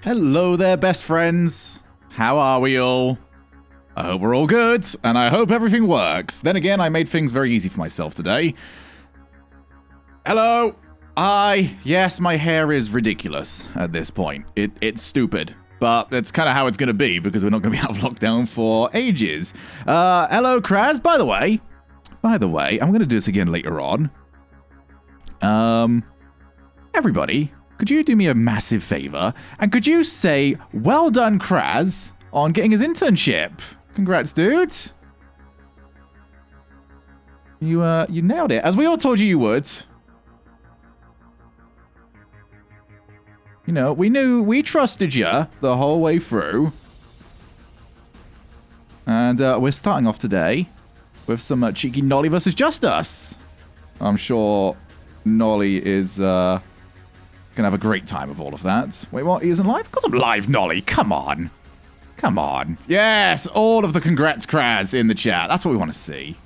Hello there, best friends. How are we all? I hope we're all good, and I hope everything works. Then again, I made things very easy for myself today. Hello. Yes, my hair is ridiculous at this point. It's stupid, but that's kind of how it's going to be because we're not going to be out of lockdown for ages. Hello, Kraz. By the way, I'm going to do this again later on. Everybody, could you do me a massive favor? And could you say, well done, Kraz, on getting his internship? Congrats, dude. You nailed it, as we all told you would. You know, we trusted you the whole way through. And we're starting off today with some cheeky Nolly versus Just Us. I'm sure Nolly is gonna have a great time with all of that. Wait, what? He isn't live? Of course I'm live, Nolly. Come on. Come on. Yes, all of the congrats Kraz in the chat. That's what we want to see.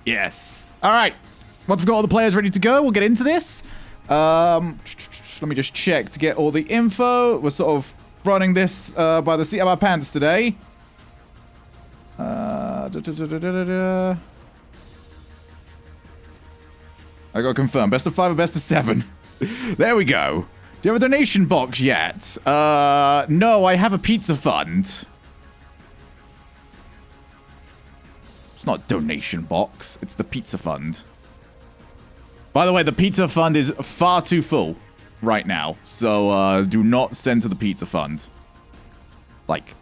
Yes. All right. Once we've got all the players ready to go, we'll get into this. Let me just check to get all the info. We're sort of running this by the seat of our pants today. I got to confirm. Best of 5 or best of 7? There we go. Do you have a donation box yet? No, I have a pizza fund. It's not a donation box. It's the pizza fund. By the way, the pizza fund is far too full right now. So do not send to the pizza fund. Like,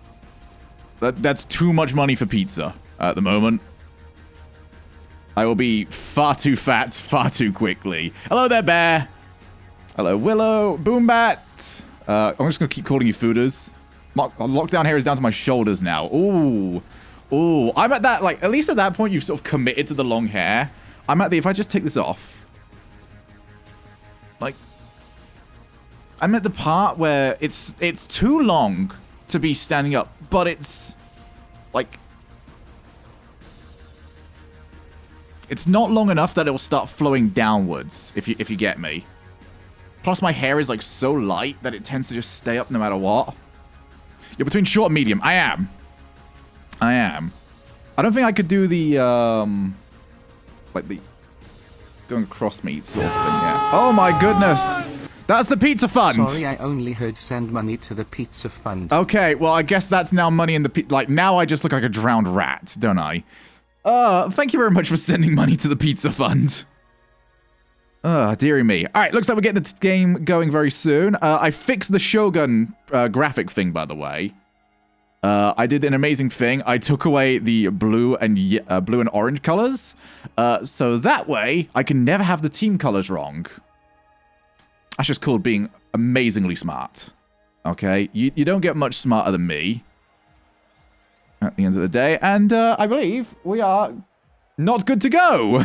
that's too much money for pizza at the moment. I will be far too fat far too quickly. Hello there, Bear. Hello, Willow. Boombat. I'm just going to keep calling you fooders. Lockdown hair is down to my shoulders now. Ooh. Ooh, I'm at that, like, at least at that point, you've sort of committed to the long hair. I'm at the, if I just take this off, like, I'm at the part where it's too long to be standing up, but it's, like, it's not long enough that it will start flowing downwards, if you get me. Plus, my hair is, like, so light that it tends to just stay up no matter what. You're between short and medium. I am. I don't think I could do the, like the going across me sort of thing, yeah. Oh my goodness! That's the pizza fund! Sorry, I only heard send money to the pizza fund. Okay, well, I guess that's now money in the like, now I just look like a drowned rat, don't I? Thank you very much for sending money to the pizza fund. Dearie me. Alright, looks like we're getting the game going very soon. I fixed the Shogun graphic thing, by the way. I did an amazing thing. I took away the blue and orange colors, so that way I can never have the team colors wrong. That's just called being amazingly smart. Okay, you don't get much smarter than me at the end of the day, and I believe we are not good to go.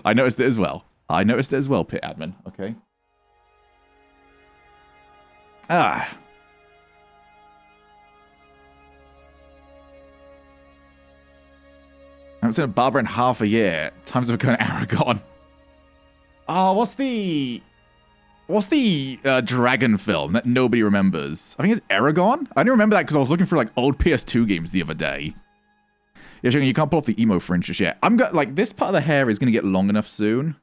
I noticed it as well. Pit admin. Okay. I haven't seen a barber in half a year. Times of going Aragon. Oh, what's the dragon film that nobody remembers? I think it's Aragon? I didn't remember that because I was looking for like old PS2 games the other day. Yeah, you can't pull off the emo fringe just yet. Like, this part of the hair is going to get long enough soon.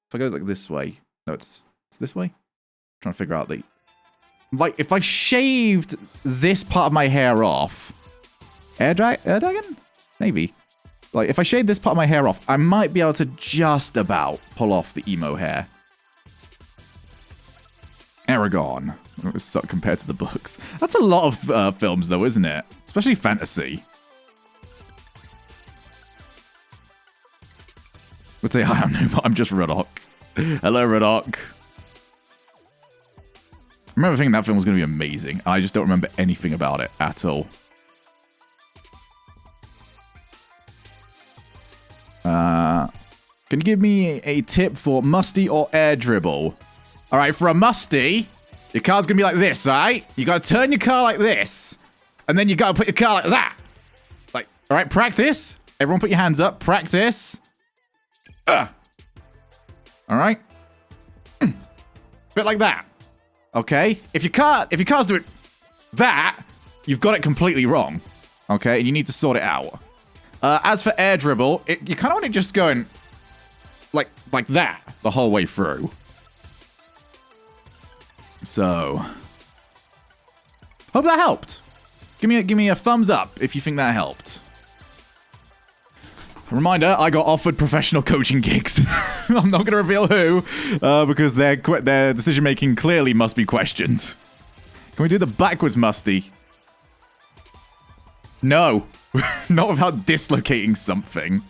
If I go like this way. No, it's this way. I'm trying to figure out the... Like, if I shaved this part of my hair off... Air dragon? Maybe. Like, if I shade this part of my hair off, I might be able to just about pull off the emo hair. Aragon. Compared to the books. That's a lot of films, though, isn't it? Especially fantasy. Would say, hi, I'm just Ruddock. Hello, Ruddock. remember thinking that film was going to be amazing. I just don't remember anything about it at all. Can you give me a tip for musty or air dribble? All right, for a musty, your car's going to be like this, all right? You got to turn your car like this, and then you got to put your car like that. Like, all right, practice. Everyone put your hands up. Practice. All right. Bit like that. Okay? If your car's doing that, you've got it completely wrong. Okay? And you need to sort it out. As for air dribble, you kind of want it just going like that the whole way through. So, hope that helped. Give me a thumbs up if you think that helped. Reminder, I got offered professional coaching gigs. I'm not going to reveal who, because their decision-making clearly must be questioned. Can we do the backwards musty? No. Not without dislocating something.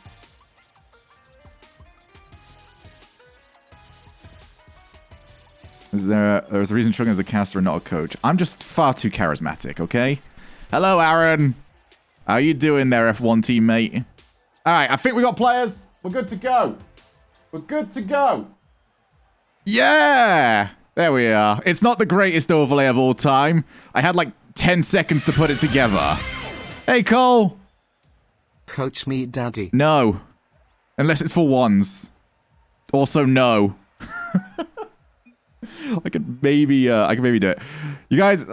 There's a reason struggling as a caster and not a coach. I'm just far too charismatic, okay? Hello, Aaron. How you doing there, F1 teammate? All right, I think we got players. We're good to go. We're good to go. Yeah! There we are. It's not the greatest overlay of all time. I had like 10 seconds to put it together. Hey, Cole. Coach me, Daddy. No. Unless it's for ones. Also, no. I could maybe do it. You guys,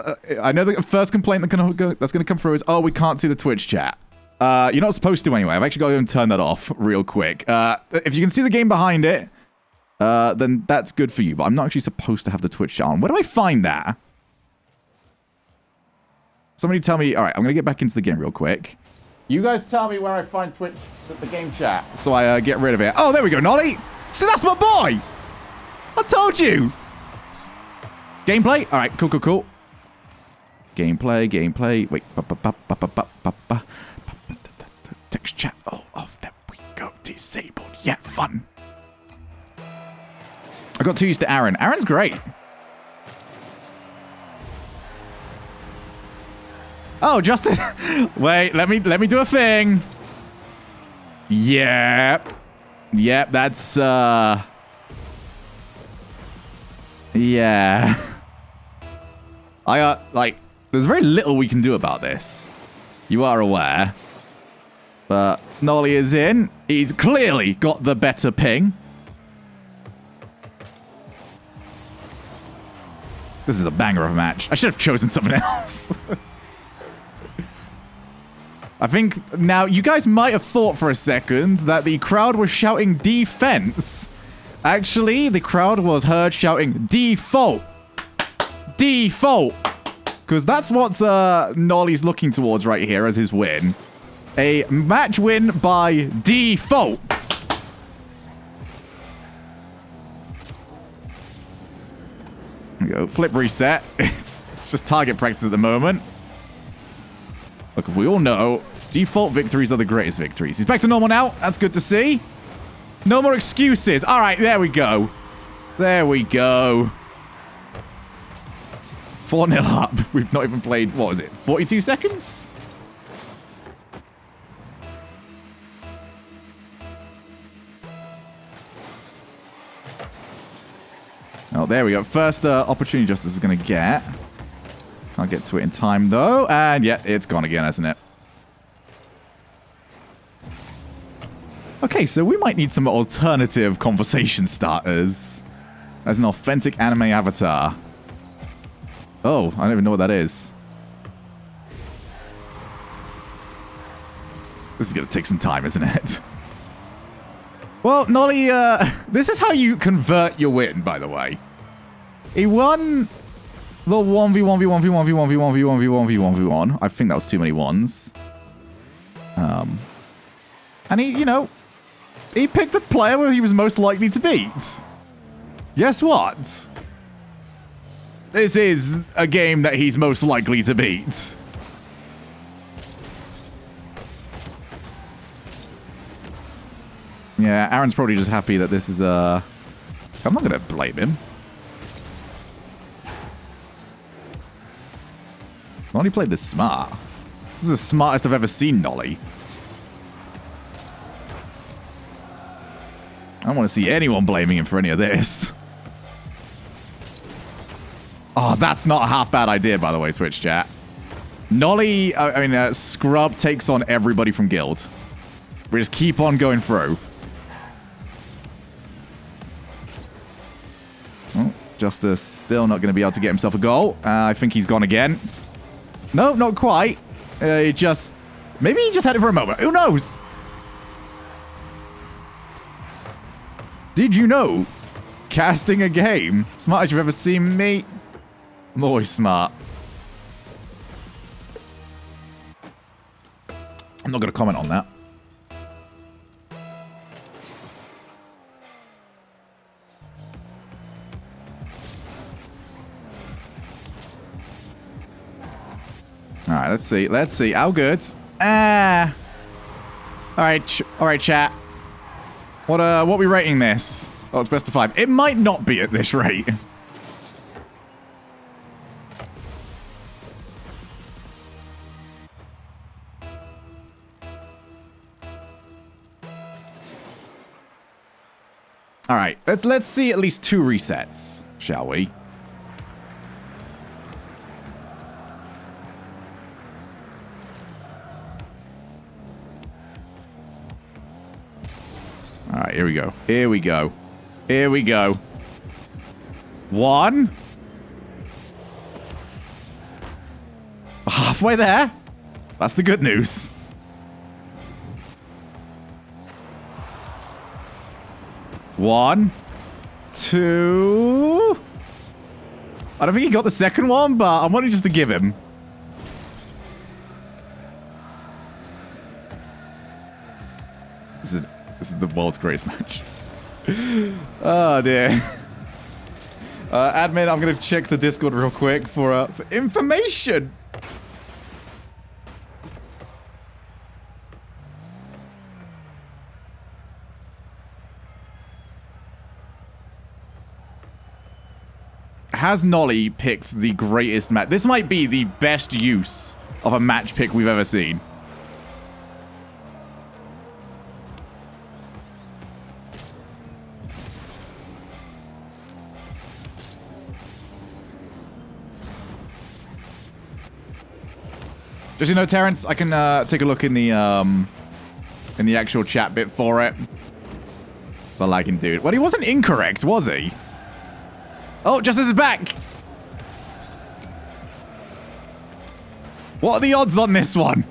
I know the first complaint that's going to come through is, oh, we can't see the Twitch chat. You're not supposed to anyway. I've actually got to go and turn that off real quick. If you can see the game behind it, then that's good for you. But I'm not actually supposed to have the Twitch chat on. Where do I find that? Somebody tell me. All right, I'm going to get back into the game real quick. You guys tell me where I find Twitch, the game chat, so I get rid of it. Oh, there we go, Nolly. So that's my boy. I told you. Gameplay? All right, cool. Gameplay. Wait. Text chat. Oh, off. There we go. Disabled. Yeah, fun. I got too used to Aaron. Aaron's great. Oh, Justin. Wait, let me do a thing. Yep, that's yeah. I got there's very little we can do about this. You are aware. But Nolly is in. He's clearly got the better ping. This is a banger of a match. I should have chosen something else. I think now you guys might have thought for a second that the crowd was shouting defense. Actually, the crowd was heard shouting default. Default. Because that's what Nolly's looking towards right here as his win. A match win by default. There we go. Flip reset. It's just target practice at the moment. Look, we all know default victories are the greatest victories. He's back to normal now. That's good to see. No more excuses. All right, there we go. There we go. 4-0 up. We've not even played, what was it, 42 seconds? Oh, there we go. First opportunity Justice is going to get. Can't get to it in time, though. And, yeah, it's gone again, hasn't it? Okay, so we might need some alternative conversation starters. As an authentic anime avatar. Oh, I don't even know what that is. This is going to take some time, isn't it? Well, Nolly, this is how you convert your win, by the way. He won the 1v1v1v1v1v1v1v1v1. I think that was too many ones. And he, you know, he picked the player where he was most likely to beat. Guess what? This is a game that he's most likely to beat. Yeah, Aaron's probably just happy that this is I'm not going to blame him. Nolly played this smart. This is the smartest I've ever seen Nolly. I don't want to see anyone blaming him for any of this. Oh, that's not a half bad idea, by the way, Twitch chat. Nolly, Scrub takes on everybody from Guild. We just keep on going through. Oh, Justice still not going to be able to get himself a goal. I think he's gone again. No, not quite. Maybe he just had it for a moment. Who knows? Did you know? Casting a game. Smartest you've ever seen me. I'm always smart. I'm not going to comment on that. Alright, let's see. Let's see. How good? Alright, chat. What are we rating this? Oh, it's best of 5. It might not be at this rate. Alright, let's see at least 2 resets, shall we? Alright, here we go. Here we go. Here we go. 1. Halfway there. That's the good news. 1, 2. I don't think he got the second one, but I'm wanting just to give him. This is the world's greatest match. Oh dear. Admin, I'm gonna check the Discord real quick for information. Has Nolly picked the greatest match? This might be the best use of a match pick we've ever seen. Just, you know, Terrence, I can take a look in the actual chat bit for it. The lagging dude. Well, he wasn't incorrect, was he? Oh, Justice is back! What are the odds on this one?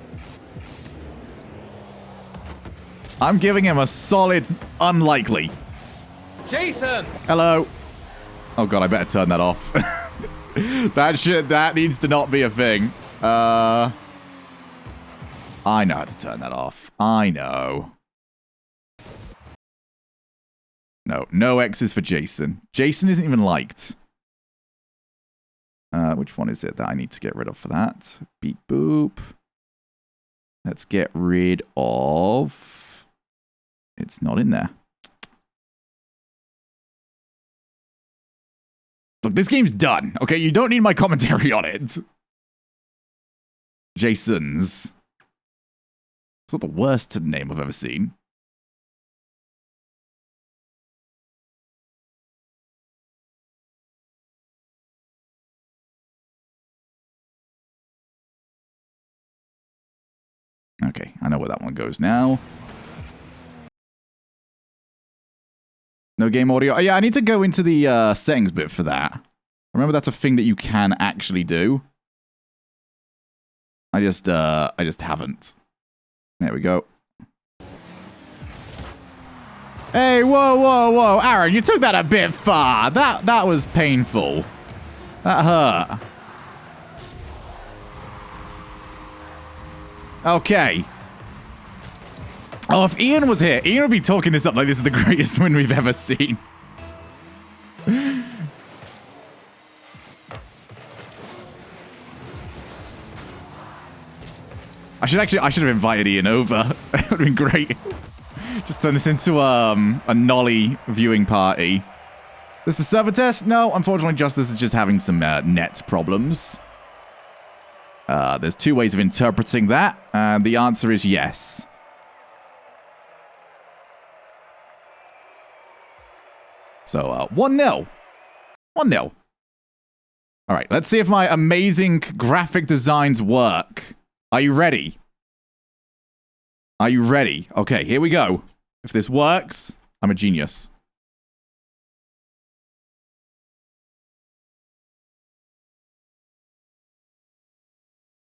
I'm giving him a solid unlikely. Jason! Hello. Oh god, I better turn that off. That needs to not be a thing. I know how to turn that off. I know. No X's for Jason. Jason isn't even liked. Which one is it that I need to get rid of for that? Beep boop. Let's get rid of... It's not in there. Look, this game's done. Okay, you don't need my commentary on it. Jason's. It's not the worst name I've ever seen. Okay, I know where that one goes now. No game audio. Oh, yeah, I need to go into the settings bit for that. Remember, that's a thing that you can actually do. I just haven't. There we go. Hey, whoa. Aaron, you took that a bit far. That was painful. That hurt. Okay. Oh, if Ian was here, Ian would be talking this up like this is the greatest win we've ever seen. I should have invited Ian over. That would have been great. Just turn this into a Nolly viewing party. This the server test? No, unfortunately, Justice is just having some net problems. There's two ways of interpreting that, and the answer is yes. So, 1-0. 1-0. All right, let's see if my amazing graphic designs work. Are you ready? Are you ready? Okay, here we go. If this works, I'm a genius.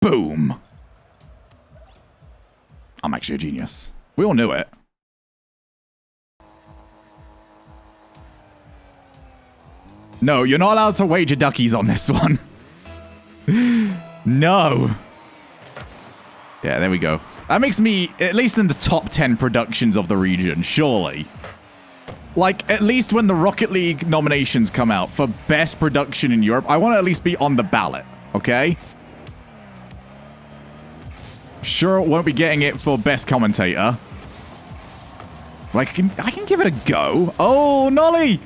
Boom. I'm actually a genius. We all knew it. No, you're not allowed to wager duckies on this one. No. Yeah, there we go. That makes me at least in the top 10 productions of the region, surely. Like, at least when the Rocket League nominations come out for best production in Europe, I want to at least be on the ballot, okay? Sure, won't be getting it for best commentator. But I can give it a go. Oh, Nolly!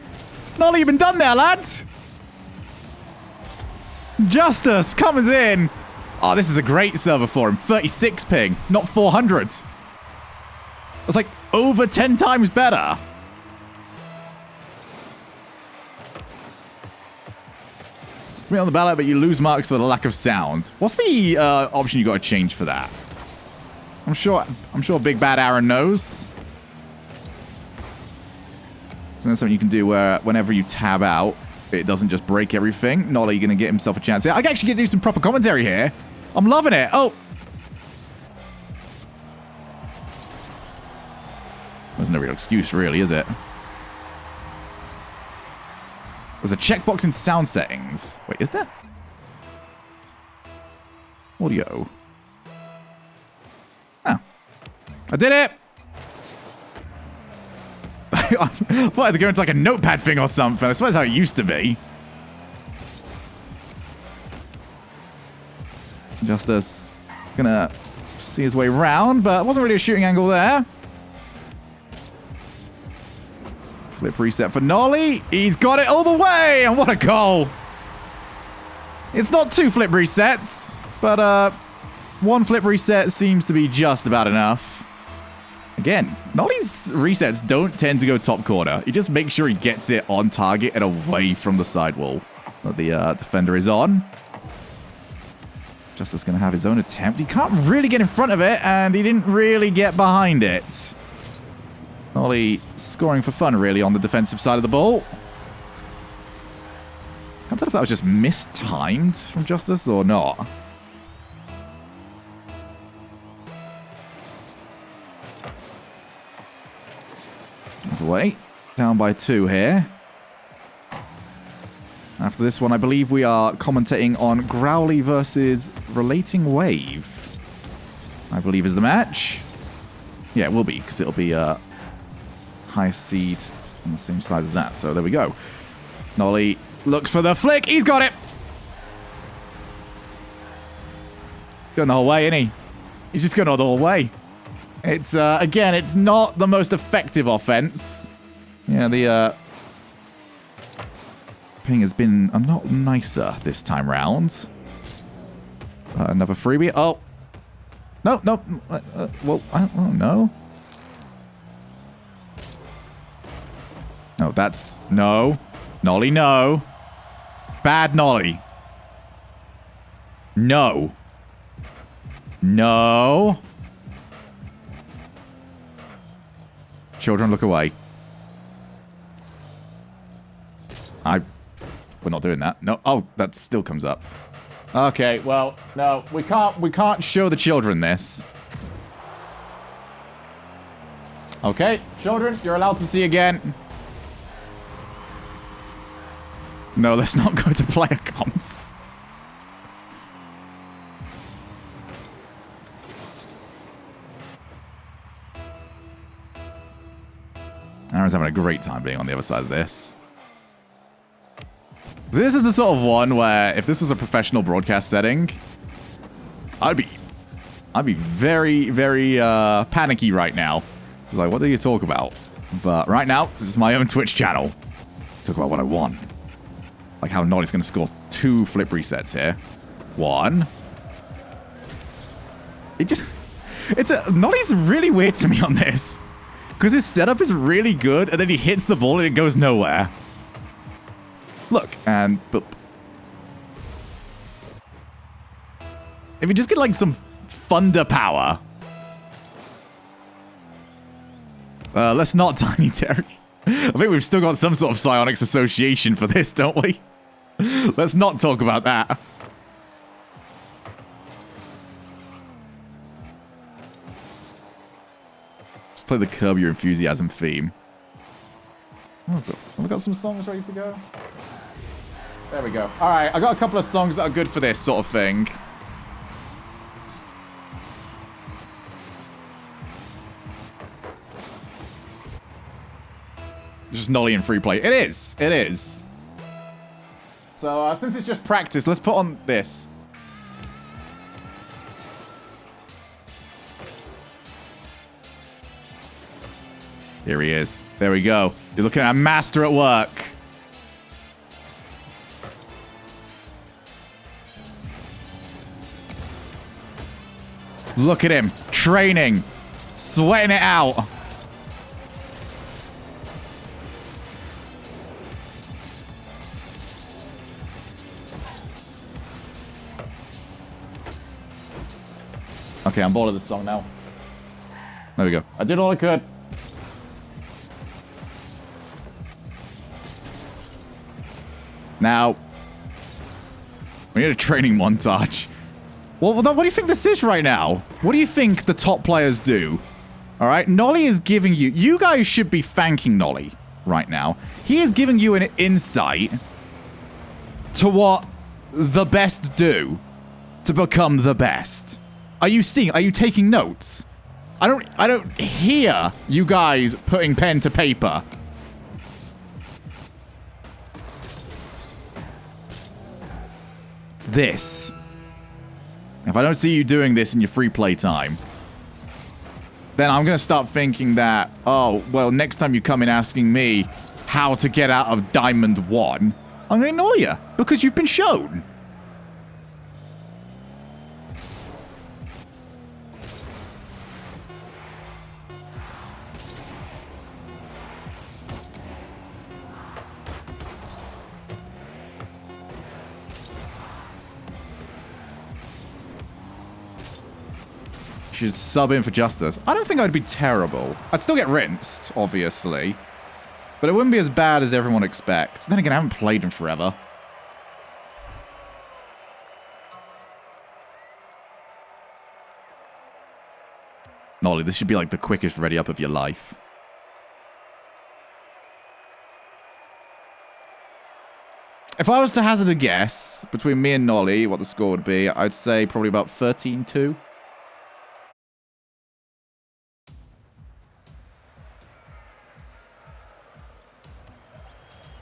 Nolly, you've been done there, lads! Justice comes in. Oh, this is a great server for him. 36 ping, not 400. That's like over 10 times better. Be on the ballot, but you lose marks for the lack of sound. What's the option you got to change for that? I'm sure Big Bad Aaron knows. So there's something you can do where whenever you tab out, it doesn't just break everything. Nolly going to get himself a chance here. I can actually get to do some proper commentary here. I'm loving it. Oh. There's no real excuse, really, is it? There's a checkbox in sound settings. Wait, is there? Audio. Oh. I did it! I thought I had to go into like a notepad thing or something. I suppose how it used to be. Justice gonna see his way around, but it wasn't really a shooting angle there. Flip reset for Nolly. He's got it all the way, and what a goal. It's not 2 flip resets, but 1 flip reset seems to be just about enough. Again, Nolly's resets don't tend to go top corner. He just makes sure he gets it on target and away from the sidewall that the defender is on. Justice going to have his own attempt. He can't really get in front of it, and he didn't really get behind it. Nolly scoring for fun, really, on the defensive side of the ball. Can't tell if that was just mistimed from Justice or not. Wait, down by 2 here. After this one, I believe we are commentating on Growly versus Relating Wave. I believe is the match. Yeah, it will be, because it'll be highest seed on the same side as that. So there we go. Nolly looks for the flick. He's got it. Going the whole way, isn't he? He's just going all the whole way. It's, again, it's not the most effective offense. Yeah, the ping has been a lot nicer this time round. Another freebie. Oh. No, no. Well, I don't know. No, that's... No. Nolly, no. Bad Nolly. No. No. Children, look away. We're not doing that. No. Oh, that still comes up. Okay, well, no, we can't show the children this. Okay, children, you're allowed to see again. No, let's not go to player comps. Aaron's having a great time being on the other side of this. This is the sort of one where if this was a professional broadcast setting, I'd be very, very panicky right now. It's like, what do you talk about? But right now, this is my own Twitch channel. Talk about what I want. Like how Nolly's going to score 2 flip resets here. 1. Nolly's really weird to me on this. Because his setup is really good, and then he hits the ball and it goes nowhere. Look, and boop. If you just get like some thunder power. Let's not Tiny Terry. I think we've still got some sort of psionics association for this, don't we? Let's not talk about that. Just play the Curb Your Enthusiasm theme. Oh, have we got some songs ready to go? There we go. All right, I got a couple of songs that are good for this sort of thing. Just Nolly in free play. It is. It is. So, since it's just practice, let's put on this. Here he is. There we go. You're looking at a master at work. Look at him. Training. Sweating it out. Okay, I'm bored of this song now. There we go. I did all I could. Now, we need a training montage. Well, what do you think this is right now? What do you think the top players do? All right, Nolly is giving you... You guys should be thanking Nolly right now. He is giving you an insight to what the best do to become the best. Are you seeing? Are you taking notes? I don't hear you guys putting pen to paper. It's this. If I don't see you doing this in your free play time, then I'm going to start thinking that, oh, well, next time you come in asking me how to get out of Diamond 1, I'm going to ignore you because you've been shown. Should sub in for Justice. I don't think I'd be terrible. I'd still get rinsed, obviously. But it wouldn't be as bad as everyone expects. Then again, I haven't played in forever. Nolly, this should be like the quickest ready up of your life. If I was to hazard a guess between me and Nolly, what the score would be, I'd say probably about 13-2.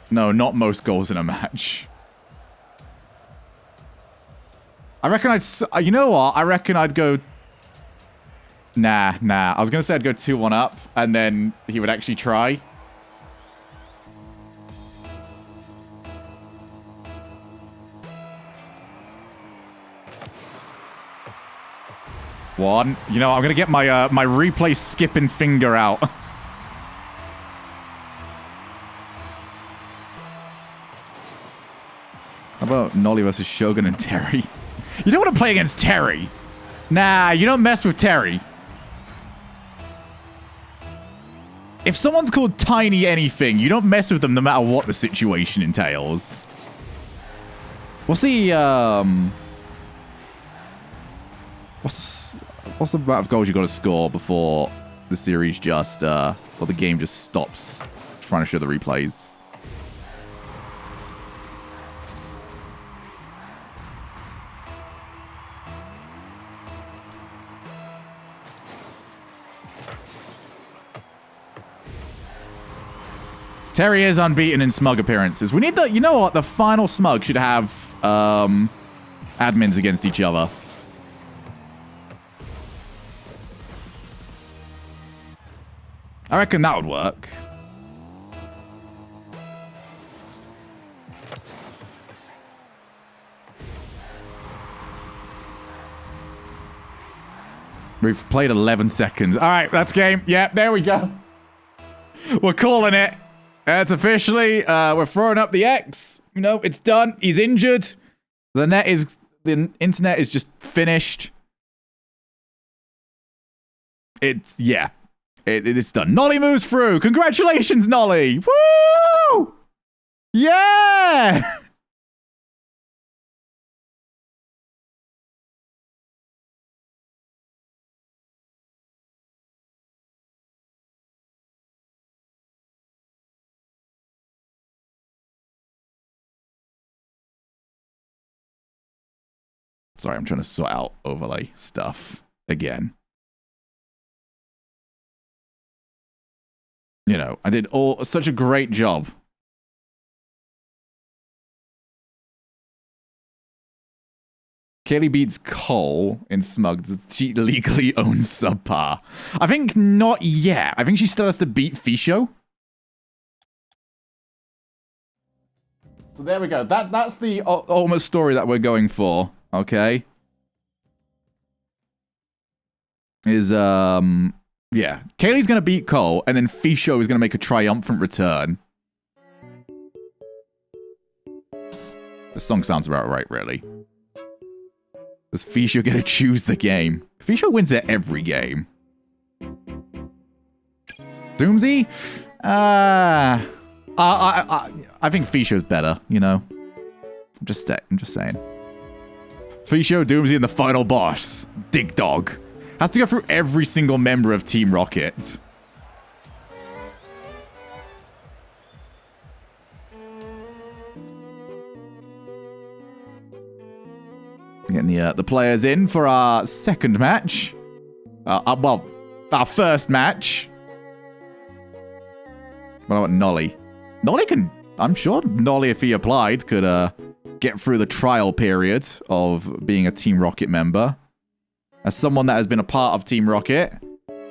No, not most goals in a match. I reckon I'd... You know what? I reckon I'd go... Nah. I was going to say I'd go 2-1 up, and then he would actually try. One. You know, I'm going to get my my replay skipping finger out. How about Nolly versus Shogun and Terry? You don't want to play against Terry. Nah, you don't mess with Terry. If someone's called Tiny anything, you don't mess with them no matter what the situation entails. What's the what's the amount of goals you got to score before the series just or the game just stops trying to show the replays? Terry is unbeaten in smug appearances. We need the... You know what? The final smug should have admins against each other. I reckon that would work. We've played 11 seconds. All right, that's game. Yeah, there we go. We're calling it. It's officially, we're throwing up the X. You know, it's done. He's injured. The internet is just finished. It's done. Nolly moves through. Congratulations, Nolly. Woo! Yeah! Sorry, I'm trying to sort out overlay stuff again. You know, I did such a great job. Kaylee beats Cole in Smug. She legally owns subpar. I think not yet. I think she still has to beat Fisho. So there we go. That's the ultimate story that we're going for. Okay. Yeah. Kaylee's going to beat Cole, and then Fisho is going to make a triumphant return. The song sounds about right, really. Does Fisho get to choose the game? Fisho wins at every game. Doomsy? I think Fisho's better, you know? I'm just saying. Fisho, Doomsy, and the final boss, Dig Dog, has to go through every single member of Team Rocket. Getting the players in for our second match. Well, our first match. What about Nolly? Nolly can... I'm sure Nolly, if he applied, could get through the trial period of being a Team Rocket member. As someone that has been a part of Team Rocket,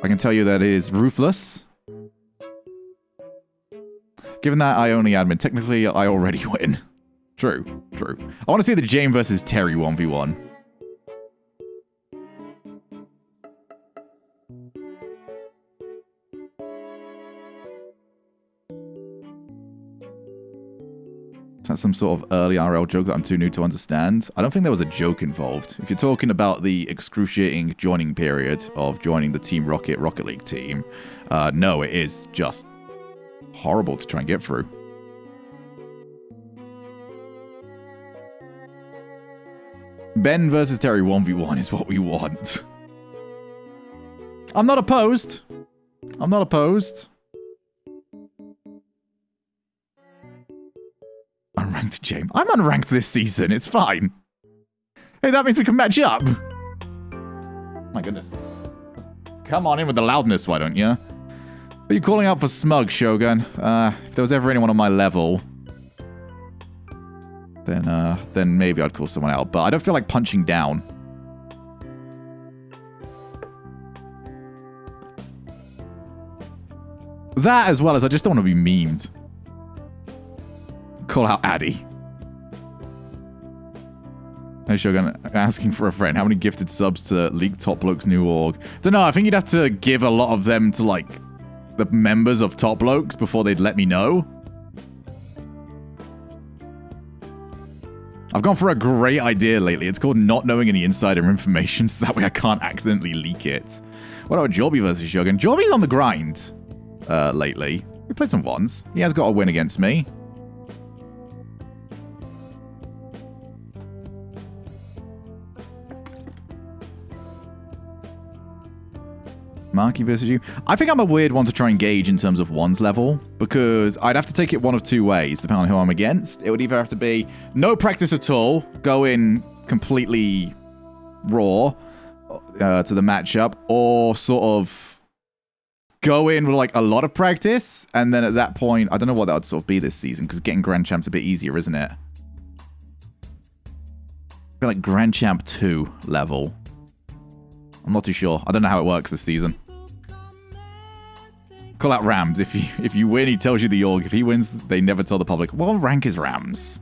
I can tell you that it is ruthless. Given that I only admin, technically I already win. True. I want to see the James versus Terry 1v1. Is that some sort of early RL joke that I'm too new to understand? I don't think there was a joke involved. If you're talking about the excruciating joining period of joining the Team Rocket Rocket League team, no, it is just horrible to try and get through. Ben versus Terry 1v1 is what we want. I'm not opposed. Unranked James. I'm unranked this season. It's fine. Hey, that means we can match up. My goodness. Come on in with the loudness, why don't you? Are you calling out for Smug, Shogun? If there was ever anyone on my level... Then maybe I'd call someone out, but I don't feel like punching down. That as well as I just don't want to be memed. Call out Addy. Hey Shogun, asking for a friend. How many gifted subs to League Top Blokes new org? Don't know, I think you'd have to give a lot of them to like the members of Top Blokes before they'd let me know. I've gone for a great idea lately. It's called not knowing any insider information, so that way I can't accidentally leak it. What about Jorby versus Shogun? Jorby's on the grind lately. We played some ones. He has got a win against me. Marky versus you. I think I'm a weird one to try and gauge in terms of one's level, because I'd have to take it one of two ways, depending on who I'm against. It would either have to be no practice at all, go in completely raw to the matchup, or sort of go in with like a lot of practice, and then at that point, I don't know what that would sort of be this season, because getting Grand Champ's a bit easier, isn't it? I feel like Grand Champ 2 level. I'm not too sure. I don't know how it works this season. Call out Rams. If you win, he tells you the org. If he wins, they never tell the public. What rank is Rams?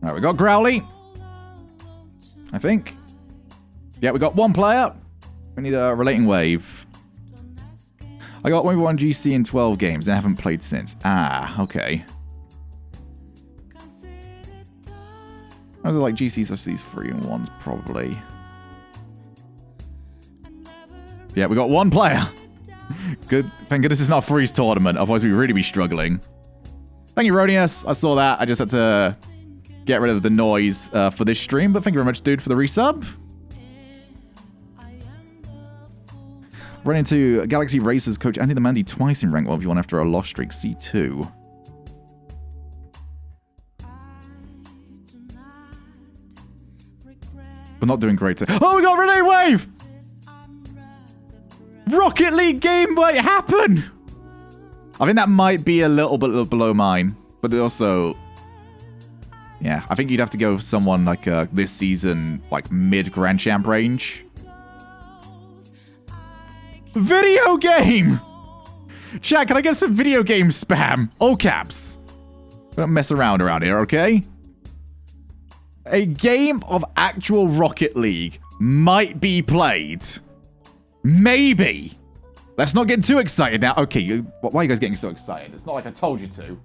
All right, we got Growly. I think. Yeah, we got one player. We need a relating wave. I got 1v1 GC in 12 games and I haven't played since. Ah, okay. I was like GCs such these 3-in-1s probably. Yeah, we got one player. Good. Thank goodness it's not a freeze tournament. Otherwise we'd really be struggling. Thank you, Rodius. I saw that. I just had to get rid of the noise for this stream. But thank you very much, dude, for the resub. Run into Galaxy Racers coach Andy the Mandy twice in rank 1v1 after a loss streak C2. But not doing great. Oh, we got Relay Wave! Rocket League game might happen! I think that might be a little bit below mine. But also... Yeah, I think you'd have to go with someone like this season, like mid-Grand Champ range. Video game! Chat, can I get some video game spam? All caps. We don't mess around here, okay? A game of actual Rocket League might be played. Maybe. Let's not get too excited now. Okay, why are you guys getting so excited? It's not like I told you to.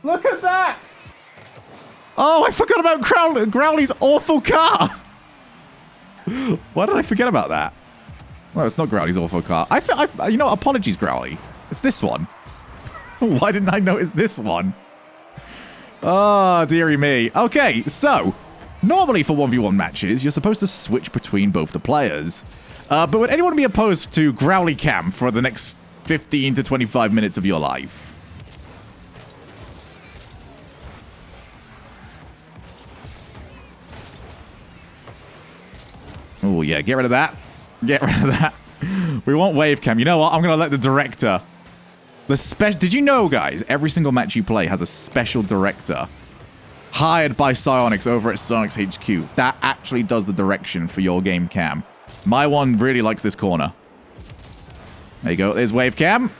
Look at that! Oh, I forgot about Growly's awful car! Why did I forget about that? Well, it's not Growly's awful car. You know, apologies, Growly. It's this one. Why didn't I notice this one? Oh, dearie me. Okay, so, normally for 1v1 matches, you're supposed to switch between both the players. But would anyone be opposed to Growly Cam for the next 15 to 25 minutes of your life? Oh, yeah, get rid of that. Get rid of that. We want wave cam. You know what? I'm going to let the director... Did you know, guys, every single match you play has a special director hired by Psyonix over at Psyonix HQ that actually does the direction for your game cam. My one really likes this corner. There you go. There's wave cam.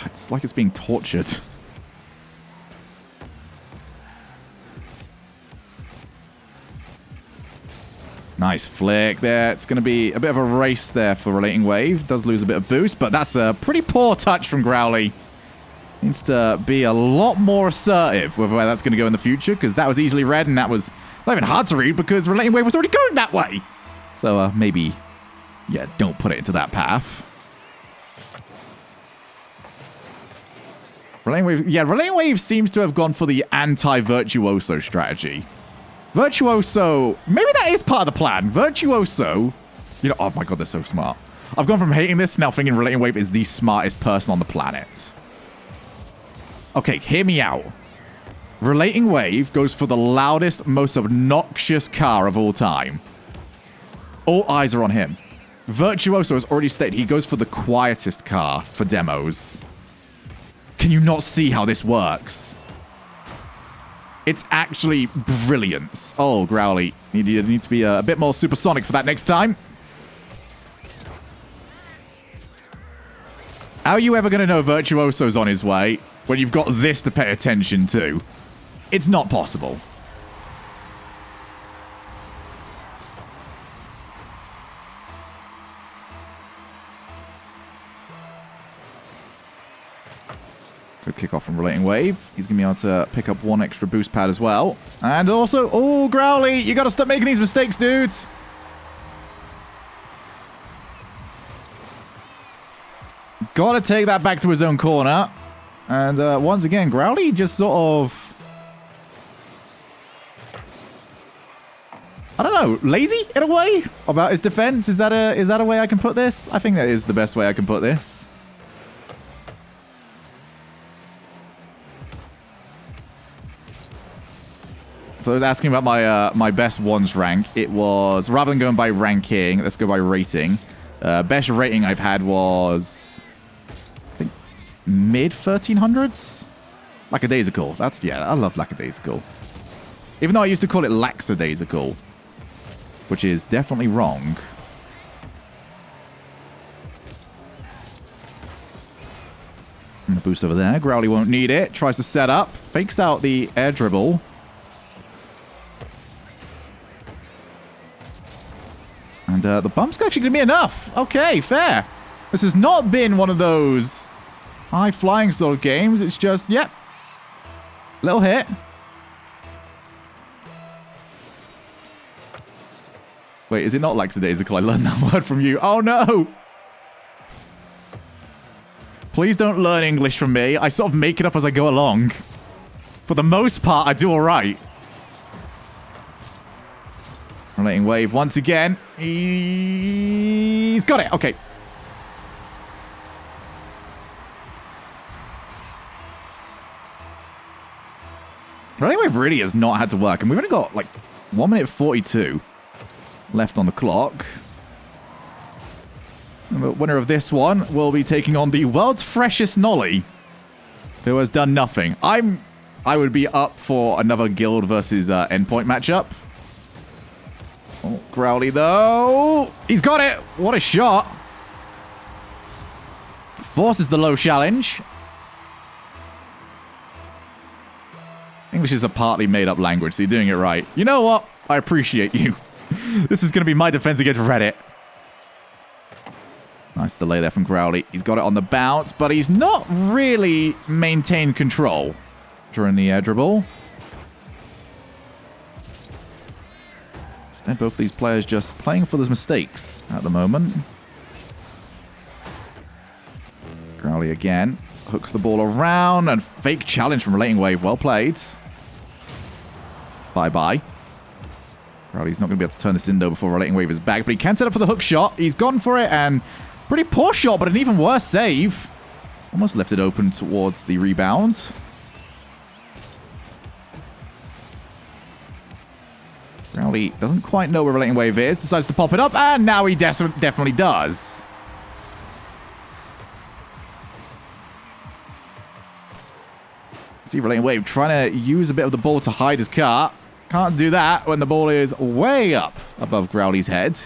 It's like it's being tortured. Nice flick there. It's going to be a bit of a race there for Relating Wave. Does lose a bit of boost, but that's a pretty poor touch from Growly. Needs to be a lot more assertive with where that's going to go in the future, because that was easily read, and that was not even hard to read, because Relating Wave was already going that way. So maybe, yeah, don't put it into that path. Relating Wave, yeah, Relating Wave seems to have gone for the anti-Virtuoso strategy. Virtuoso, maybe that is part of the plan. Virtuoso, you know, oh my god, they're so smart. I've gone from hating this to now thinking Relating Wave is the smartest person on the planet. Okay, hear me out. Relating Wave goes for the loudest, most obnoxious car of all time. All eyes are on him. Virtuoso has already stated he goes for the quietest car for demos. Can you not see how this works? It's actually brilliant. Oh, Growly. You need to be a bit more supersonic for that next time. How are you ever going to know Virtuoso's on his way when you've got this to pay attention to? It's not possible. Good kickoff from Relating Wave. He's going to be able to pick up one extra boost pad as well. And also, oh, Growly, you got to stop making these mistakes, dudes. Got to take that back to his own corner. And once again, Growly just sort of... I don't know, lazy in a way about his defense. Is that a way I can put this? I think that is the best way I can put this. So I was asking about my best ones rank. It was, rather than going by ranking, let's go by rating. Best rating I've had was, I think, mid-1300s? Lackadaisical. That's, yeah, I love Lackadaisical. Even though I used to call it Laxadaisical, which is definitely wrong. And the boost over there. Growly won't need it. Tries to set up. Fakes out the air dribble. And the bump's actually going to be enough. Okay, fair. This has not been one of those high-flying sort of games. It's just, yep. Little hit. Wait, is it not lackadaisical? I learned that word from you. Oh, no. Please don't learn English from me. I sort of make it up as I go along. For the most part, I do all right. Rotating wave once again. He's got it. Okay. Rotating wave really has not had to work. And we've only got like 1 minute 42 left on the clock. And the winner of this one will be taking on the world's freshest Nolly, who has done nothing. I would be up for another guild versus endpoint matchup. Oh, Growly, though. He's got it. What a shot. Forces the low challenge. English is a partly made-up language, so you're doing it right. You know what? I appreciate you. This is going to be my defense against Reddit. Nice delay there from Growly. He's got it on the bounce, but he's not really maintained control during the air dribble. Instead, both these players just playing for those mistakes at the moment. Growly again hooks the ball around and fake challenge from Relating Wave. Well played. Bye-bye. Growly's not going to be able to turn this Indo before Relating Wave is back, but he can set up for the hook shot. He's gone for it, and pretty poor shot, but an even worse save. Almost left it open towards the rebound. Growly doesn't quite know where Relating Wave is, decides to pop it up, and now he definitely does. See Relating Wave trying to use a bit of the ball to hide his car. Can't do that when the ball is way up above Growly's head.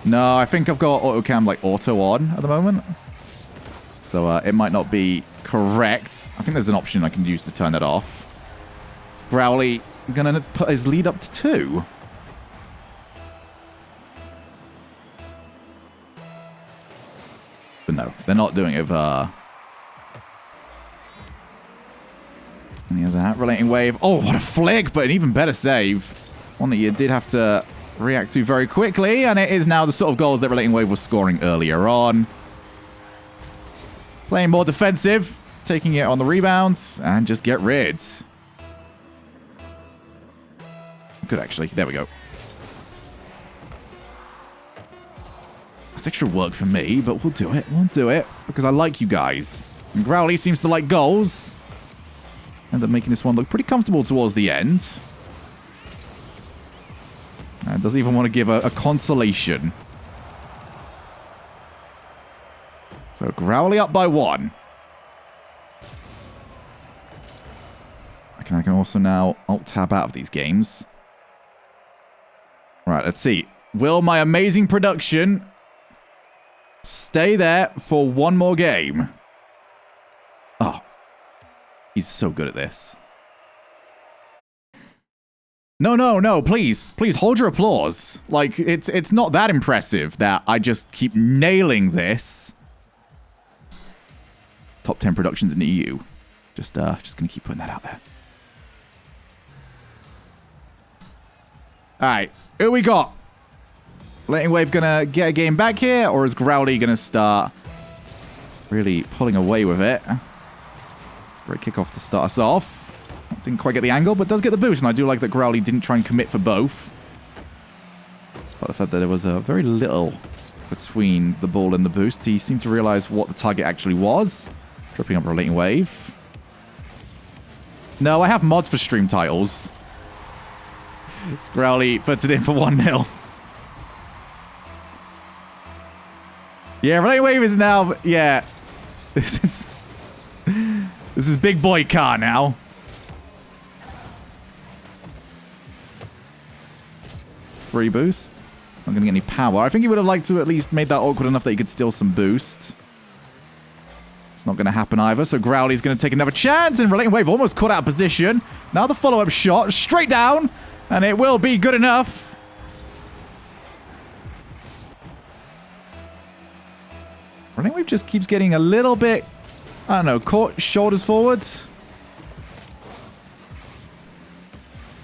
No, I think I've got autocam like auto on at the moment. So it might not be correct. I think there's an option I can use to turn that off. Is Growly going to put his lead up to 2? But no, they're not doing it with any of that. Relating Wave. Oh, what a flick, but an even better save. One that you did have to react to very quickly, and it is now the sort of goals that Relating Wave was scoring earlier on. Playing more defensive, taking it on the rebounds, and just get rid. Good, actually. There we go. That's extra work for me, but we'll do it. We'll do it, because I like you guys. And Growly seems to like goals. End up making this one look pretty comfortable towards the end. And doesn't even want to give a consolation. So Growly up by 1. I can also now alt-tab out of these games. Right, let's see. Will my amazing production stay there for one more game? Oh. He's so good at this. No, please. Please, hold your applause. Like, it's not that impressive that I just keep nailing this. Top 10 productions in the EU. Just gonna keep putting that out there. Alright, who we got? Relating Wave gonna get a game back here, or is Growly gonna start really pulling away with it? It's a great kickoff to start us off. Didn't quite get the angle, but does get the boost, and I do like that Growly didn't try and commit for both. Despite the fact that there was very little between the ball and the boost, he seemed to realize what the target actually was. Tripping up Relating Wave. No, I have mods for stream titles. Growly puts it in for 1-0. Yeah, Relating Wave is now... Yeah. This is big boy car now. free boost. Not going to get any power. I think he would have liked to at least made that awkward enough that he could steal some boost. It's not going to happen either. So Growly's going to take another chance. And Relating Wave almost caught out of position. Now the follow-up shot straight down. And it will be good enough. Relating Wave just keeps getting a little bit, I don't know, caught shoulders forwards.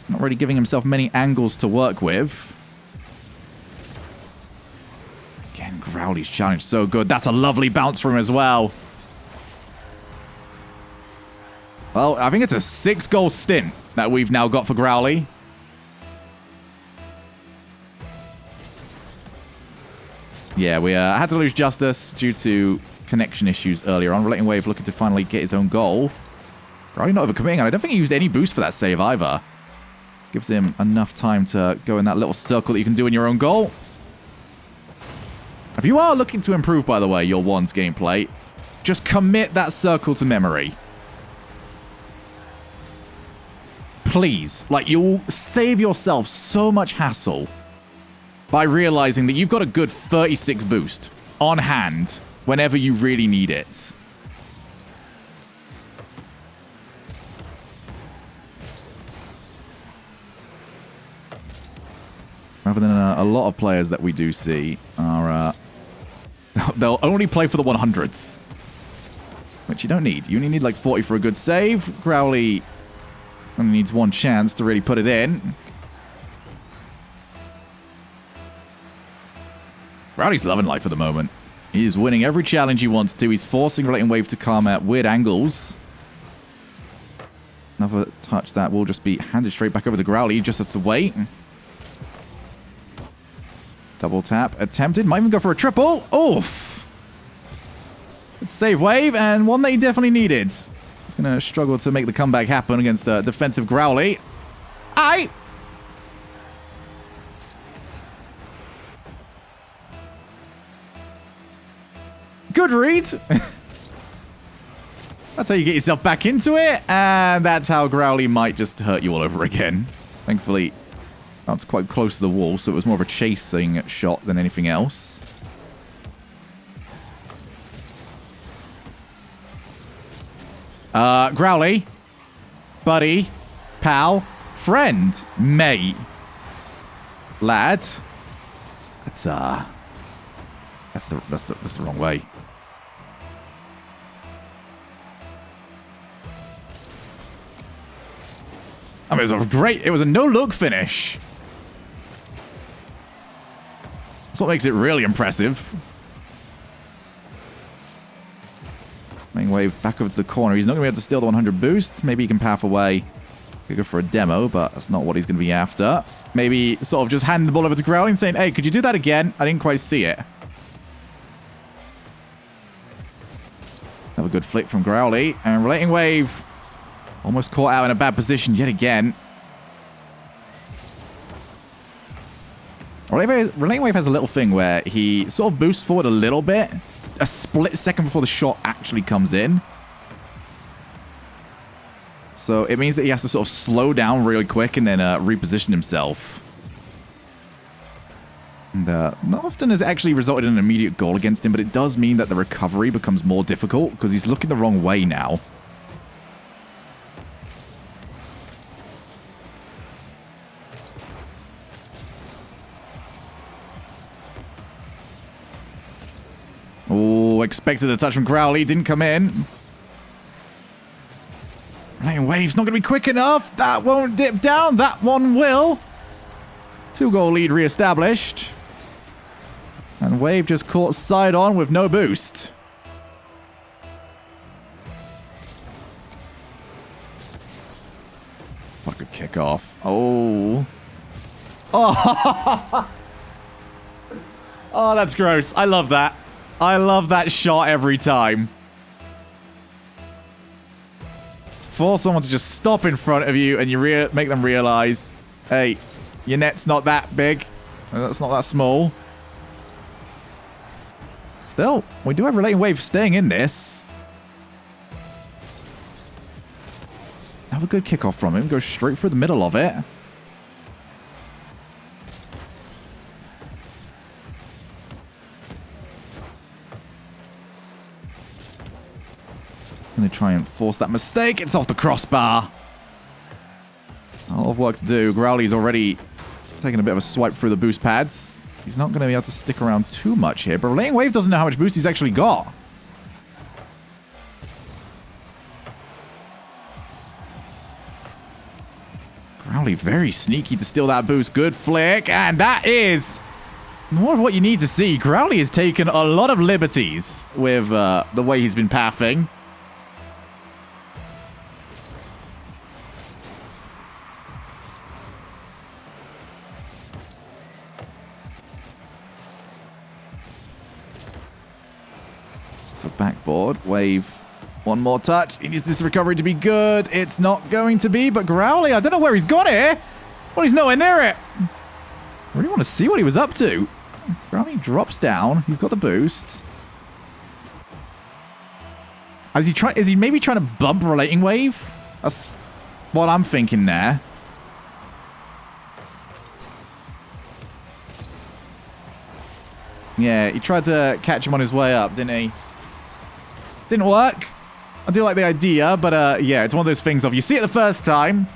Not really giving himself many angles to work with. Again, Growly's challenge so good. That's a lovely bounce from him as well. Well, I think it's a 6-goal stint that we've now got for Growly. Yeah, we had to lose Justice due to connection issues earlier on. Relating Wave looking to finally get his own goal. Growly not overcommitting, and I don't think he used any boost for that save either. Gives him enough time to go in that little circle that you can do in your own goal. If you are looking to improve, by the way, your Wands gameplay, just commit that circle to memory. Please. Like, you'll save yourself so much hassle by realizing that you've got a good 36 boost on hand whenever you really need it. Rather than a lot of players that we do see are, they'll only play for the 100s. Which you don't need. You only need like 40 for a good save. Growly only needs one chance to really put it in. Growly's loving life at the moment. He is winning every challenge he wants to. He's forcing Relating Wave to come at weird angles. Another touch that will just be handed straight back over to Growly. He just has to wait. Double tap attempted. Might even go for a triple. Oof. Good save Wave, and one that he definitely needed. He's going to struggle to make the comeback happen against a defensive Growly. Aye. Good read. That's how you get yourself back into it, and that's how Growly might just hurt you all over again. Thankfully, that's quite close to the wall, so it was more of a chasing shot than anything else. Growly. Buddy. Pal. Friend. Mate. Lad. That's the wrong way. I mean, it was a no-look finish. That's what makes it really impressive. Main Wave back over to the corner. He's not going to be able to steal the 100 boost. Maybe he can path away. Could go for a demo, but that's not what he's going to be after. Maybe sort of just handing the ball over to Growly and saying, hey, could you do that again? I didn't quite see it. Have a good flick from Growly. And Relating Wave almost caught out in a bad position yet again. Relating Wave has a little thing where he sort of boosts forward a little bit, a split second before the shot actually comes in. So it means that he has to sort of slow down really quick and then reposition himself. And not often has it actually resulted in an immediate goal against him, but it does mean that the recovery becomes more difficult because he's looking the wrong way now. Oh, expected a touch from Growly. Didn't come in. Relating Wave's not going to be quick enough. That won't dip down. That one will. 2-goal lead reestablished. And Wave just caught side on with no boost. What a kick off. Oh. Oh. Oh, that's gross. I love that. I love that shot every time. Force someone to just stop in front of you and you make them realize, hey, your net's not that big. It's not that small. Still, we do have Relating Wave staying in this. Have a good kickoff from him. Go straight through the middle of it. Gonna try and force that mistake. It's off the crossbar. A lot of work to do. Growly's already taking a bit of a swipe through the boost pads. He's not going to be able to stick around too much here, but Relating Wave doesn't know how much boost he's actually got. Growly very sneaky to steal that boost. Good flick, and that is more of what you need to see. Growly has taken a lot of liberties with the way he's been pathing. Backboard, Wave, one more touch. He needs this recovery to be good. It's not going to be, but Growly, I don't know where he's got it. Well, he's nowhere near it. I really want to see what he was up to. Growly drops down. He's got the boost. Is he maybe trying to bump Relating Wave? That's what I'm thinking there. Yeah, he tried to catch him on his way up, didn't he? Didn't work. I do like the idea, but yeah, it's one of those things of you see it the first time,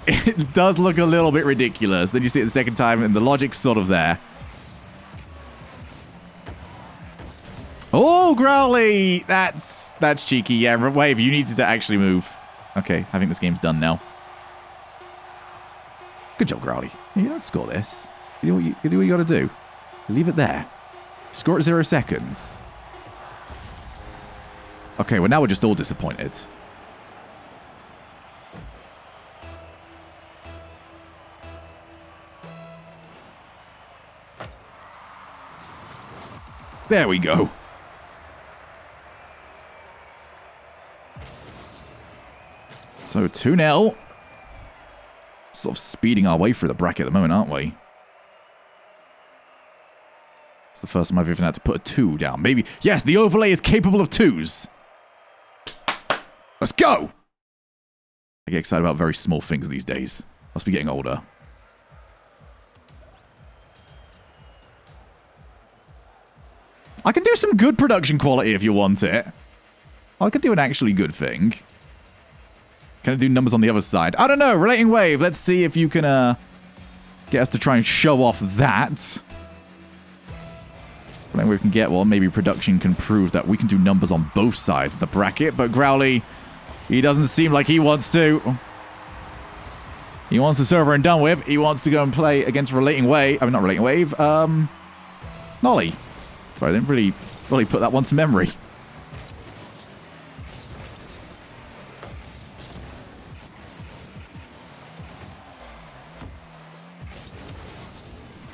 it does look a little bit ridiculous. Then you see it the second time, and the logic's sort of there. Oh, Growly! That's cheeky. Yeah, Wave, you needed to actually move. Okay, I think this game's done now. Good job, Growly. You don't score this. You do what you got to do. Leave it there. Score at 0 seconds. Okay, well now we're just all disappointed. There we go. So 2-0. Sort of speeding our way through the bracket at the moment, aren't we? It's the first time I've even had to put a 2 down. Maybe, yes, the overlay is capable of 2s. Let's go! I get excited about very small things these days. Must be getting older. I can do some good production quality if you want it. I can do an actually good thing. Can I do numbers on the other side? I don't know. Relating Wave. Let's see if you can get us to try and show off that. Relating Wave can get one. Maybe production can prove that we can do numbers on both sides of the bracket. But Growly, he doesn't seem like he wants to. He wants this over and done with. He wants to go and play against Relating Wave. I mean, not Relating Wave. Nolly. Sorry, I didn't really put that one to memory.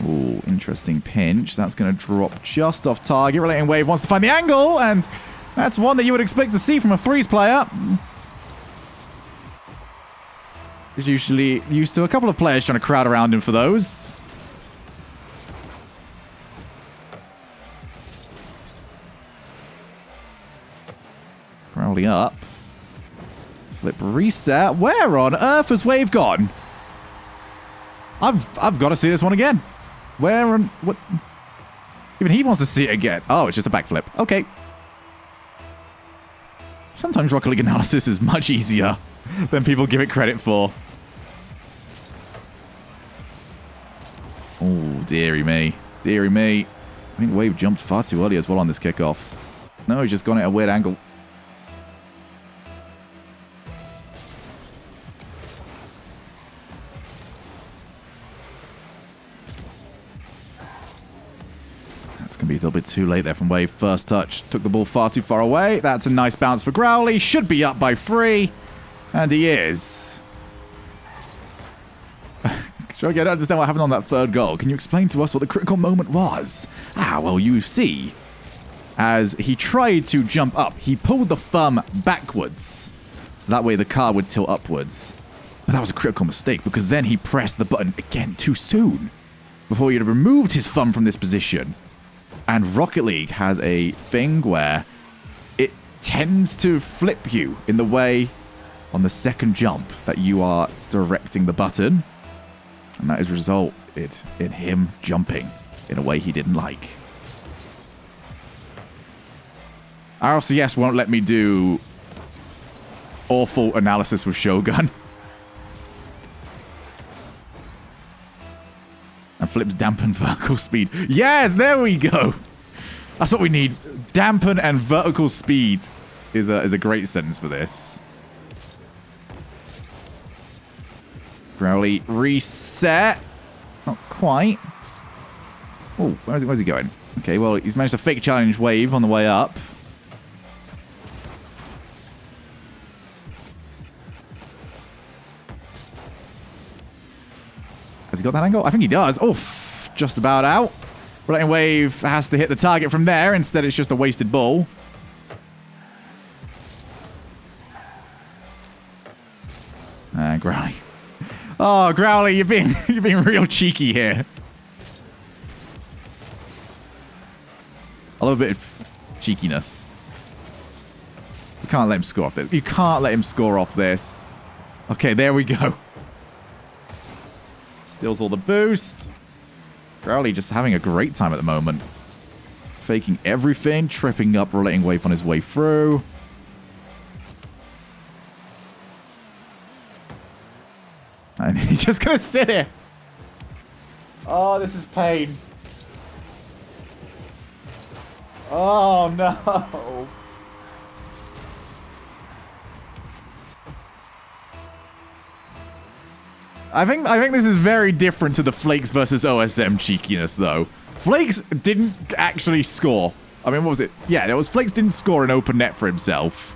Ooh, interesting pinch. That's going to drop just off target. Relating Wave wants to find the angle, and that's one that you would expect to see from a threes player. He's usually used to a couple of players trying to crowd around him for those. Growly up. Flip reset. Where on earth has Wave gone? I've got to see this one again. Where on what? Even he wants to see it again. Oh, it's just a backflip. Okay. Sometimes Rocket League analysis is much easier than people give it credit for. Oh, dearie me. Dearie me. I think Wave jumped far too early as well on this kickoff. No, he's just gone at a weird angle. That's going to be a little bit too late there from Wave. First touch. Took the ball far too far away. That's a nice bounce for Growly. Should be up by 3. And he is. I don't understand what happened on that third goal. Can you explain to us what the critical moment was? Ah, well, you see. As he tried to jump up, he pulled the thumb backwards. So that way the car would tilt upwards. But that was a critical mistake because then he pressed the button again too soon. Before he had removed his thumb from this position. And Rocket League has a thing where it tends to flip you in the way on the second jump that you are directing the button. And that has resulted in him jumping in a way he didn't like. RLCS won't let me do awful analysis with Shogun. And flips dampen vertical speed. Yes, there we go. That's what we need. Dampen and vertical speed is a great sentence for this. Growly reset. Not quite. Oh, where's he going? Okay, well, he's managed to fake challenge wave on the way up. Has he got that angle? I think he does. Oh, just about out. Relating wave has to hit the target from there. Instead, it's just a wasted ball. Growly. Oh, Growly, you're being real cheeky here. A little bit of cheekiness. You can't let him score off this. You can't let him score off this. Okay, there we go. Steals all the boost. Growly just having a great time at the moment. Faking everything, tripping up Relating Wave on his way through. And he's just going to sit here. Oh, this is pain. Oh, no. I think this is very different to the Flakes versus OSM cheekiness, though. Flakes didn't actually score. I mean, what was it? Yeah, there was Flakes didn't score an open net for himself.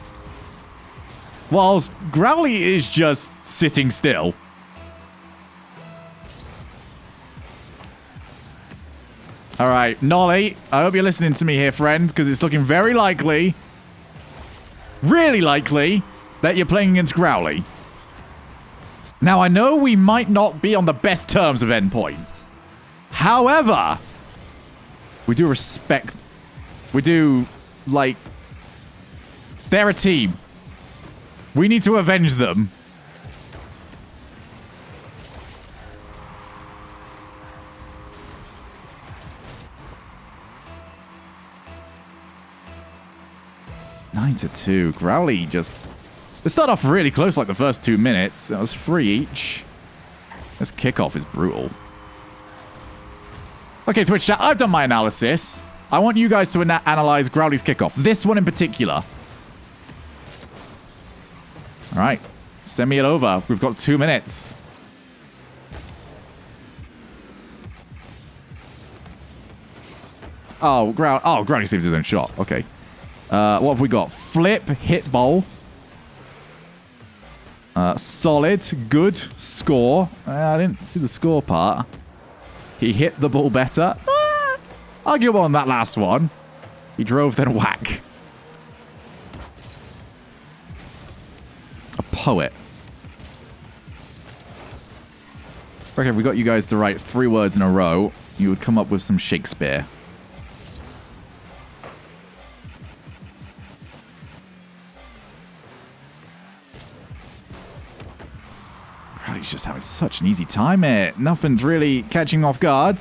Whilst Growly is just sitting still. All right, Nolly, I hope you're listening to me here, friend, because it's looking very likely, really likely, that you're playing against Growly. Now, I know we might not be on the best terms of Endpoint. However, we do respect... We do, like... They're a team. We need to avenge them. Nine to 2. Growly just... They start off really close, like the first 2 minutes. That was 3 each. This kickoff is brutal. Okay, Twitch chat, I've done my analysis. I want you guys to analyze Growly's kickoff. This one in particular. All right. Send me it over. We've got 2 minutes. Oh, Growly saves his own shot. Okay. What have we got? Flip, hit bowl. Solid, good, score. I didn't see the score part. He hit the ball better. Arguable on that last one. He drove, then whack. A poet. I reckon if we got you guys to write 3 words in a row, you would come up with some Shakespeare. He's just having such an easy time here. Nothing's really catching him off guard.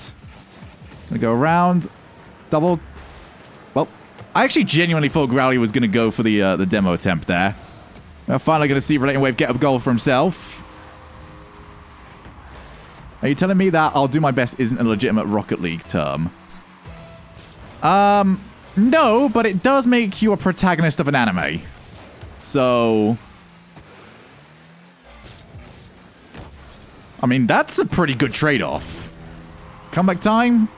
Gonna go around. Double. Well, I actually genuinely thought Growly was gonna go for the demo attempt there. We're finally gonna see Relating Wave get a goal for himself. Are you telling me that I'll do my best isn't a legitimate Rocket League term? No, but it does make you a protagonist of an anime. So... I mean, that's a pretty good trade-off. Comeback time?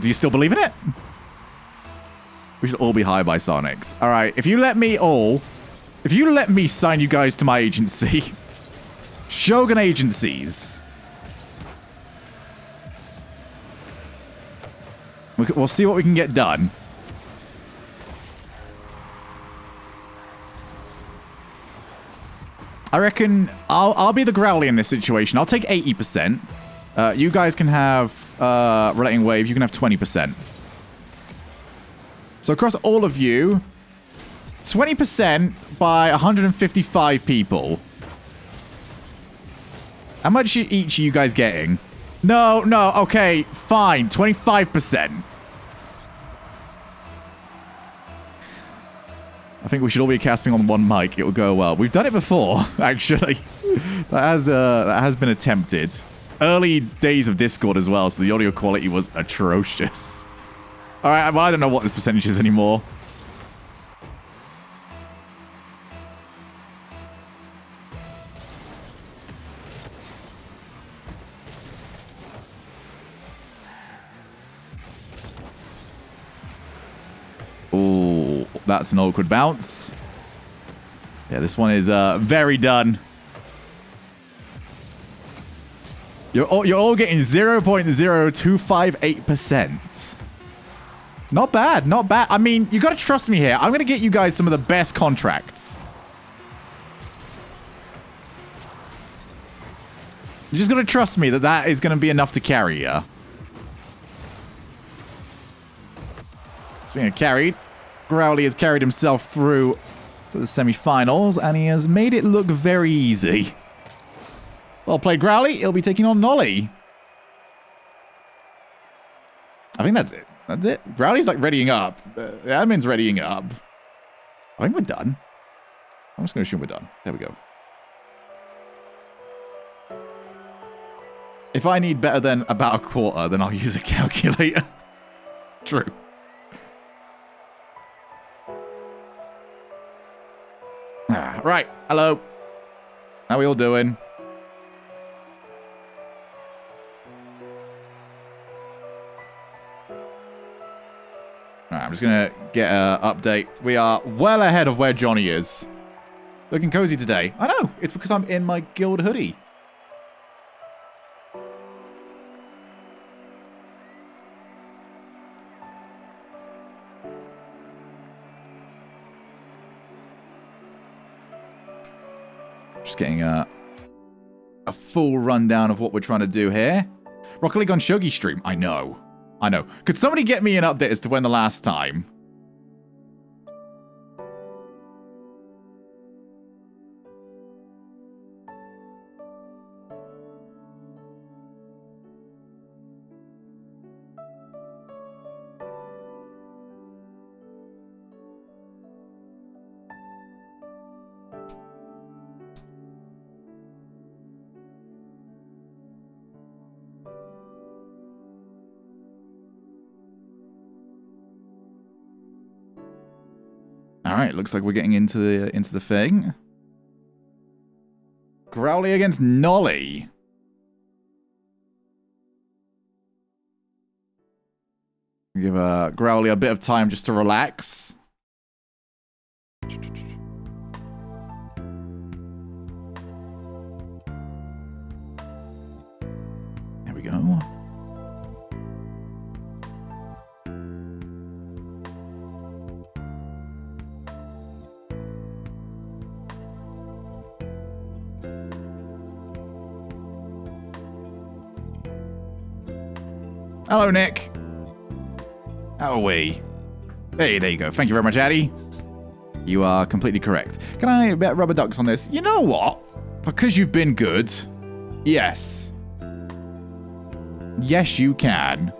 Do you still believe in it? We should all be high by Sonics. All right, if you let me sign you guys to my agency. Shogun Agencies. We'll see what we can get done. I reckon I'll be the Growly in this situation. I'll take 80%. You guys can have Relating Wave. You can have 20%. So across all of you, 20% by 155 people. How much each are you guys getting? No, okay, fine. 25%. think we should all be casting on one mic. It will go well. We've done it before, actually. That has been attempted. Early days of Discord as well, so the audio quality was atrocious. All right, well, I don't know what this percentage is anymore. Ooh, that's an awkward bounce. Yeah, this one is very done. You're all getting 0.0258%. Not bad, not bad. I mean, you got to trust me here. I'm going to get you guys some of the best contracts. You're just going to trust me that that is going to be enough to carry you. Speaking of carried, Growly has carried himself through to the semi-finals, and he has made it look very easy. Well played, Growly. He'll be taking on Nolly. I think that's it. That's it. Growly's like readying up. The admin's readying up. I think we're done. I'm just going to assume we're done. There we go. If I need better than about a quarter, then I'll use a calculator. True. Right. Hello. How are we all doing? Alright, I'm just going to get an update. We are well ahead of where Johnny is. Looking cozy today. I know. It's because I'm in my guild hoodie. Just getting a full rundown of what we're trying to do here. Rocket League on Shogi stream. I know. Could somebody get me an update as to when the last time? All right, looks like we're getting into the thing. Growly against Nolly. Give Growly a bit of time just to relax. There we go. Hello, Nick. How are we? Hey, there you go. Thank you very much, Addy. You are completely correct. Can I bet rubber ducks on this? You know what? Because you've been good. Yes. Yes, you can.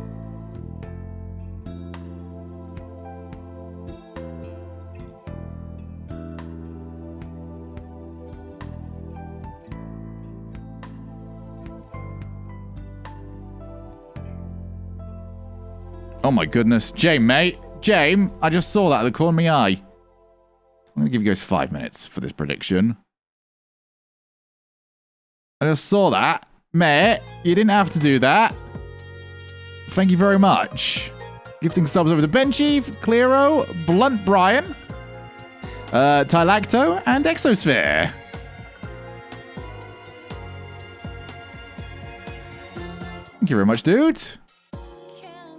Oh my goodness. Jame, mate. Jame, I just saw that at the corner of my eye. I'm going to give you guys 5 minutes for this prediction. I just saw that. Mate, you didn't have to do that. Thank you very much. Gifting subs over to Benchief, Clero, Blunt Brian, Tylacto, and Exosphere. Thank you very much, dude.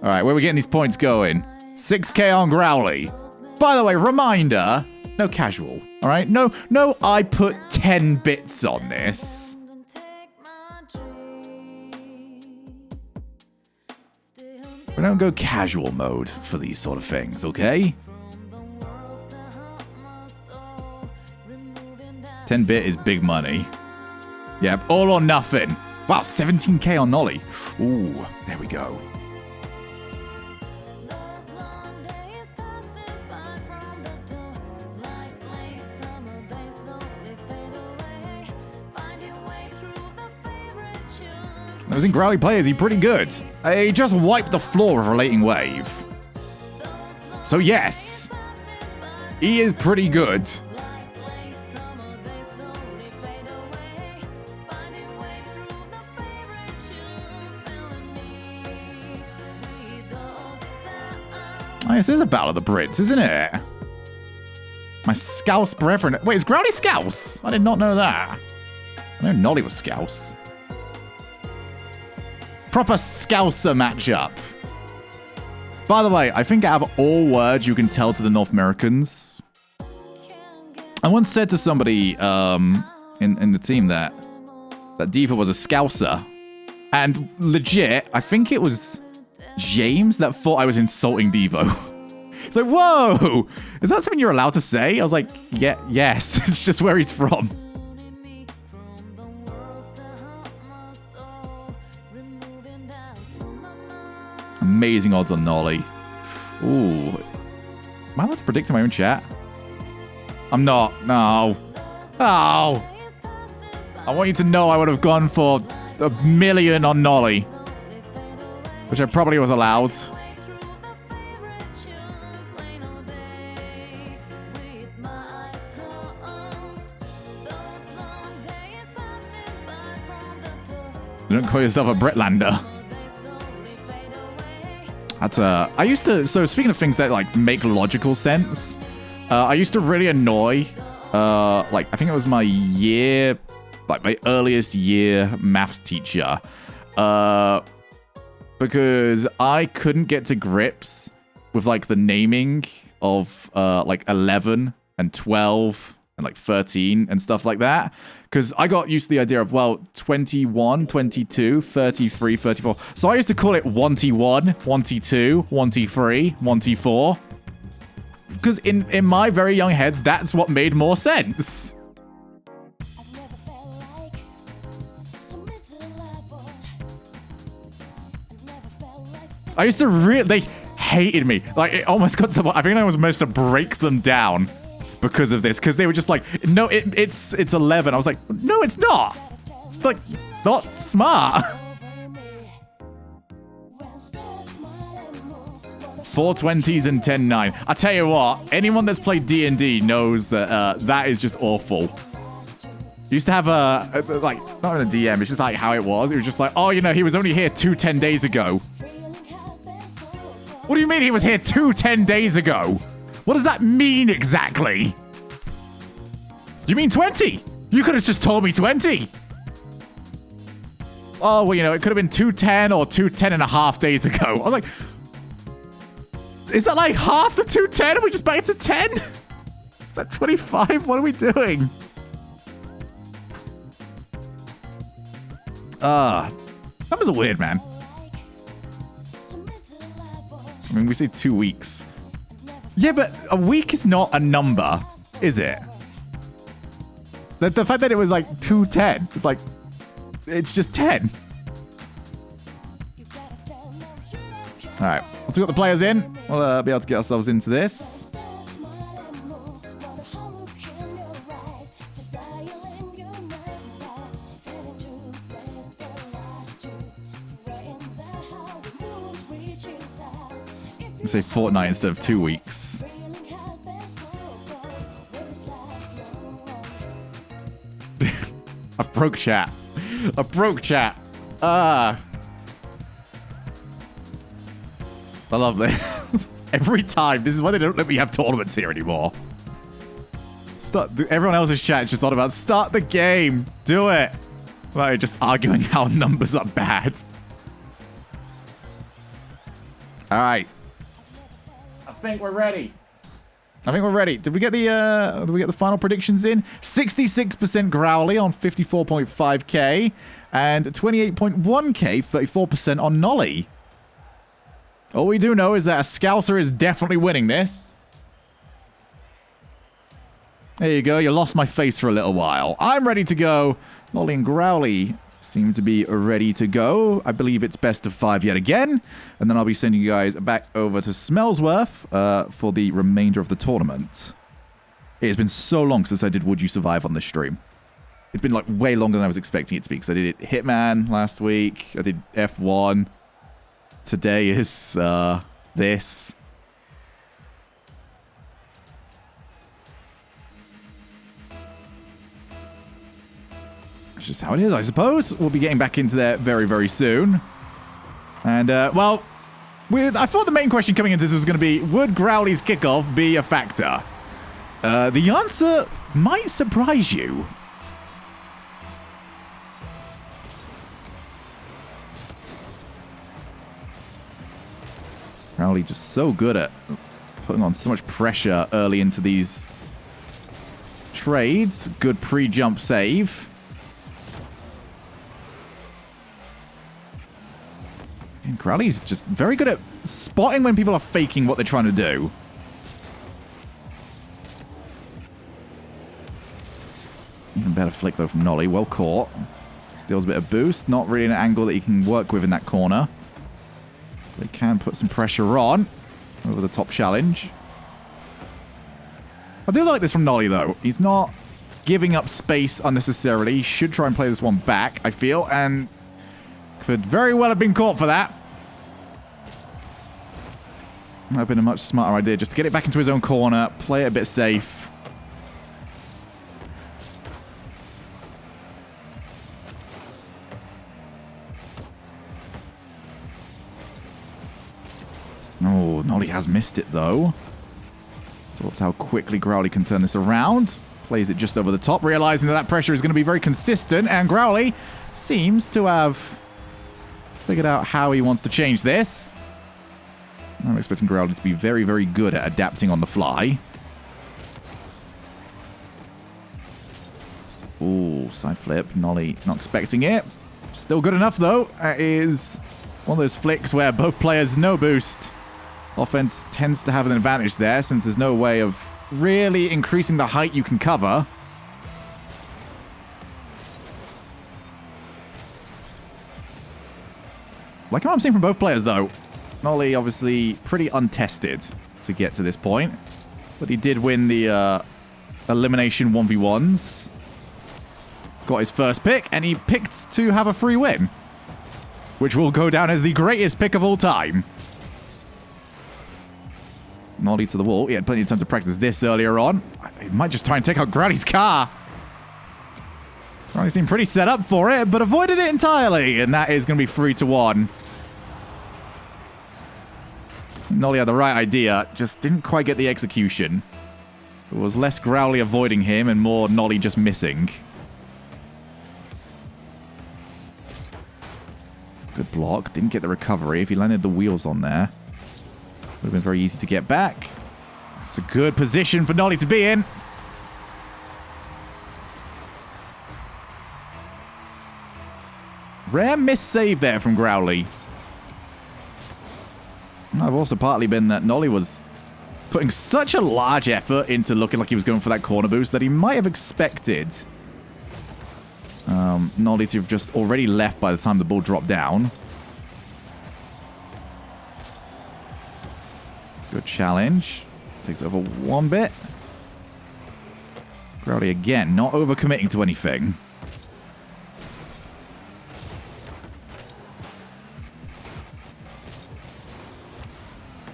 All right, where are we getting these points going? 6k on Growly. By the way, reminder, no casual, all right? No, I put 10 bits on this. We don't go casual mode for these sort of things, okay? 10-bit is big money. Yep, all or nothing. Wow, 17k on Nolly. Ooh, there we go. I was in Growly Play. Is he pretty good? He just wiped the floor with Relating Wave. So yes, he is pretty good. Oh, this is a Battle of the Brits, isn't it? My Scouse brethren. Wait, is Growly Scouse? I did not know that. I know Nolly was Scouse. Proper Scouser matchup. By the way, I think out of all words you can tell to the North Americans, I once said to somebody in the team that Diva was a Scouser. And legit, I think it was James that thought I was insulting Devo. It's like, whoa, is that something you're allowed to say? I was like, yeah, yes, it's just where he's from. Amazing odds on Nolly. Ooh. Am I allowed to predict in my own chat? I'm not. No. Oh. I want you to know I would have gone for 1 million on Nolly. Which I probably was allowed. You don't call yourself a Britlander. That's I used to, so speaking of things that like make logical sense, I used to really annoy, like I think it was my year, like my earliest year maths teacher, because I couldn't get to grips with like the naming of like 11 and 12 and like 13 and stuff like that. Because I got used to the idea of, well, 21, 22, 33, 34. So I used to call it 1T1, 1T2, 1T3, 1T4. Because in my very young head, that's what made more sense. I used to really... They hated me. Like, it almost got to the point... I think I was supposed to break them down because of this, because they were just like, no, it's 11. I was like, no, it's not. It's like not smart. 420s and 10-9. I tell you what, anyone that's played D&D knows that that is just awful. Used to have a like, not in a DM, it's just like how it was. It was just like, oh, you know, he was only here 10 days ago. What do you mean he was here 10 days ago? What does that mean exactly? You mean 20? You could have just told me 20. Oh, well, you know, it could have been 210 or 210.5 days ago. I was like, is that like half the 210? Are we just back to 10? Is that 25? What are we doing? Numbers are weird, man. I mean, we say 2 weeks. Yeah, but a week is not a number, is it? The fact that it was like 210, it's like, it's just 10. All right, once we got the players in, we'll be able to get ourselves into this. Say fortnight instead of 2 weeks. I broke chat. I broke chat. I love this. Every time. This is why they don't let me have tournaments here anymore. Everyone else's chat is just on about start the game. Do it. Like, just arguing how numbers are bad. All right. I think we're ready. Did we get the final predictions in? 66% Growly on 54.5k and 28.1k, 34% on Nolly. All we do know is that a Scouser is definitely winning this. There you go. You lost my face for a little while. I'm ready to go. Nolly and Growly seem to be ready to go. I believe it's best of 5 yet again. And then I'll be sending you guys back over to Smellsworth for the remainder of the tournament. It has been so long since I did Would You Survive on this stream. It's been like way longer than I was expecting it to be because I did Hitman last week. I did F1. Today is this. It's just how it is, I suppose. We'll be getting back into there very, very soon. And, well, I thought the main question coming into this was going to be, would Growly's kickoff be a factor? The answer might surprise you. Growly just so good at putting on so much pressure early into these trades. Good pre-jump save. And Growly's just very good at spotting when people are faking what they're trying to do. Even better flick, though, from Nolly. Well caught. Steals a bit of boost. Not really an angle that you can work with in that corner. They can put some pressure on over the top challenge. I do like this from Nolly, though. He's not giving up space unnecessarily. He should try and play this one back, I feel, and could very well have been caught for that. Might have been a much smarter idea just to get it back into his own corner, play it a bit safe. Oh, Nolly has missed it, though. Thought how quickly Growly can turn this around. Plays it just over the top, realizing that pressure is going to be very consistent, and Growly seems to have figured out how he wants to change this. I'm expecting Growly to be very, very good at adapting on the fly. Ooh, side flip. Nolly not expecting it. Still good enough, though. That is one of those flicks where both players no boost. Offense tends to have an advantage there since there's no way of really increasing the height you can cover. Like what I'm seeing from both players, though. Nolly, obviously, pretty untested to get to this point. But he did win the elimination 1v1s. Got his first pick, and he picked to have a free win. Which will go down as the greatest pick of all time. Nolly to the wall. He had plenty of time to practice this earlier on. He might just try and take out Growly's car. Growly seemed pretty set up for it, but avoided it entirely. And that is going to be 3-1. Nolly had the right idea, just didn't quite get the execution. It was less Growly avoiding him and more Nolly just missing. Good block. Didn't get the recovery. If he landed the wheels on there, would have been very easy to get back. It's a good position for Nolly to be in. Rare miss save there from Growly. I've also partly been that Nolly was putting such a large effort into looking like he was going for that corner boost that he might have expected Nolly to have just already left by the time the ball dropped down. Good challenge. Takes over one bit. Growly again, not overcommitting to anything.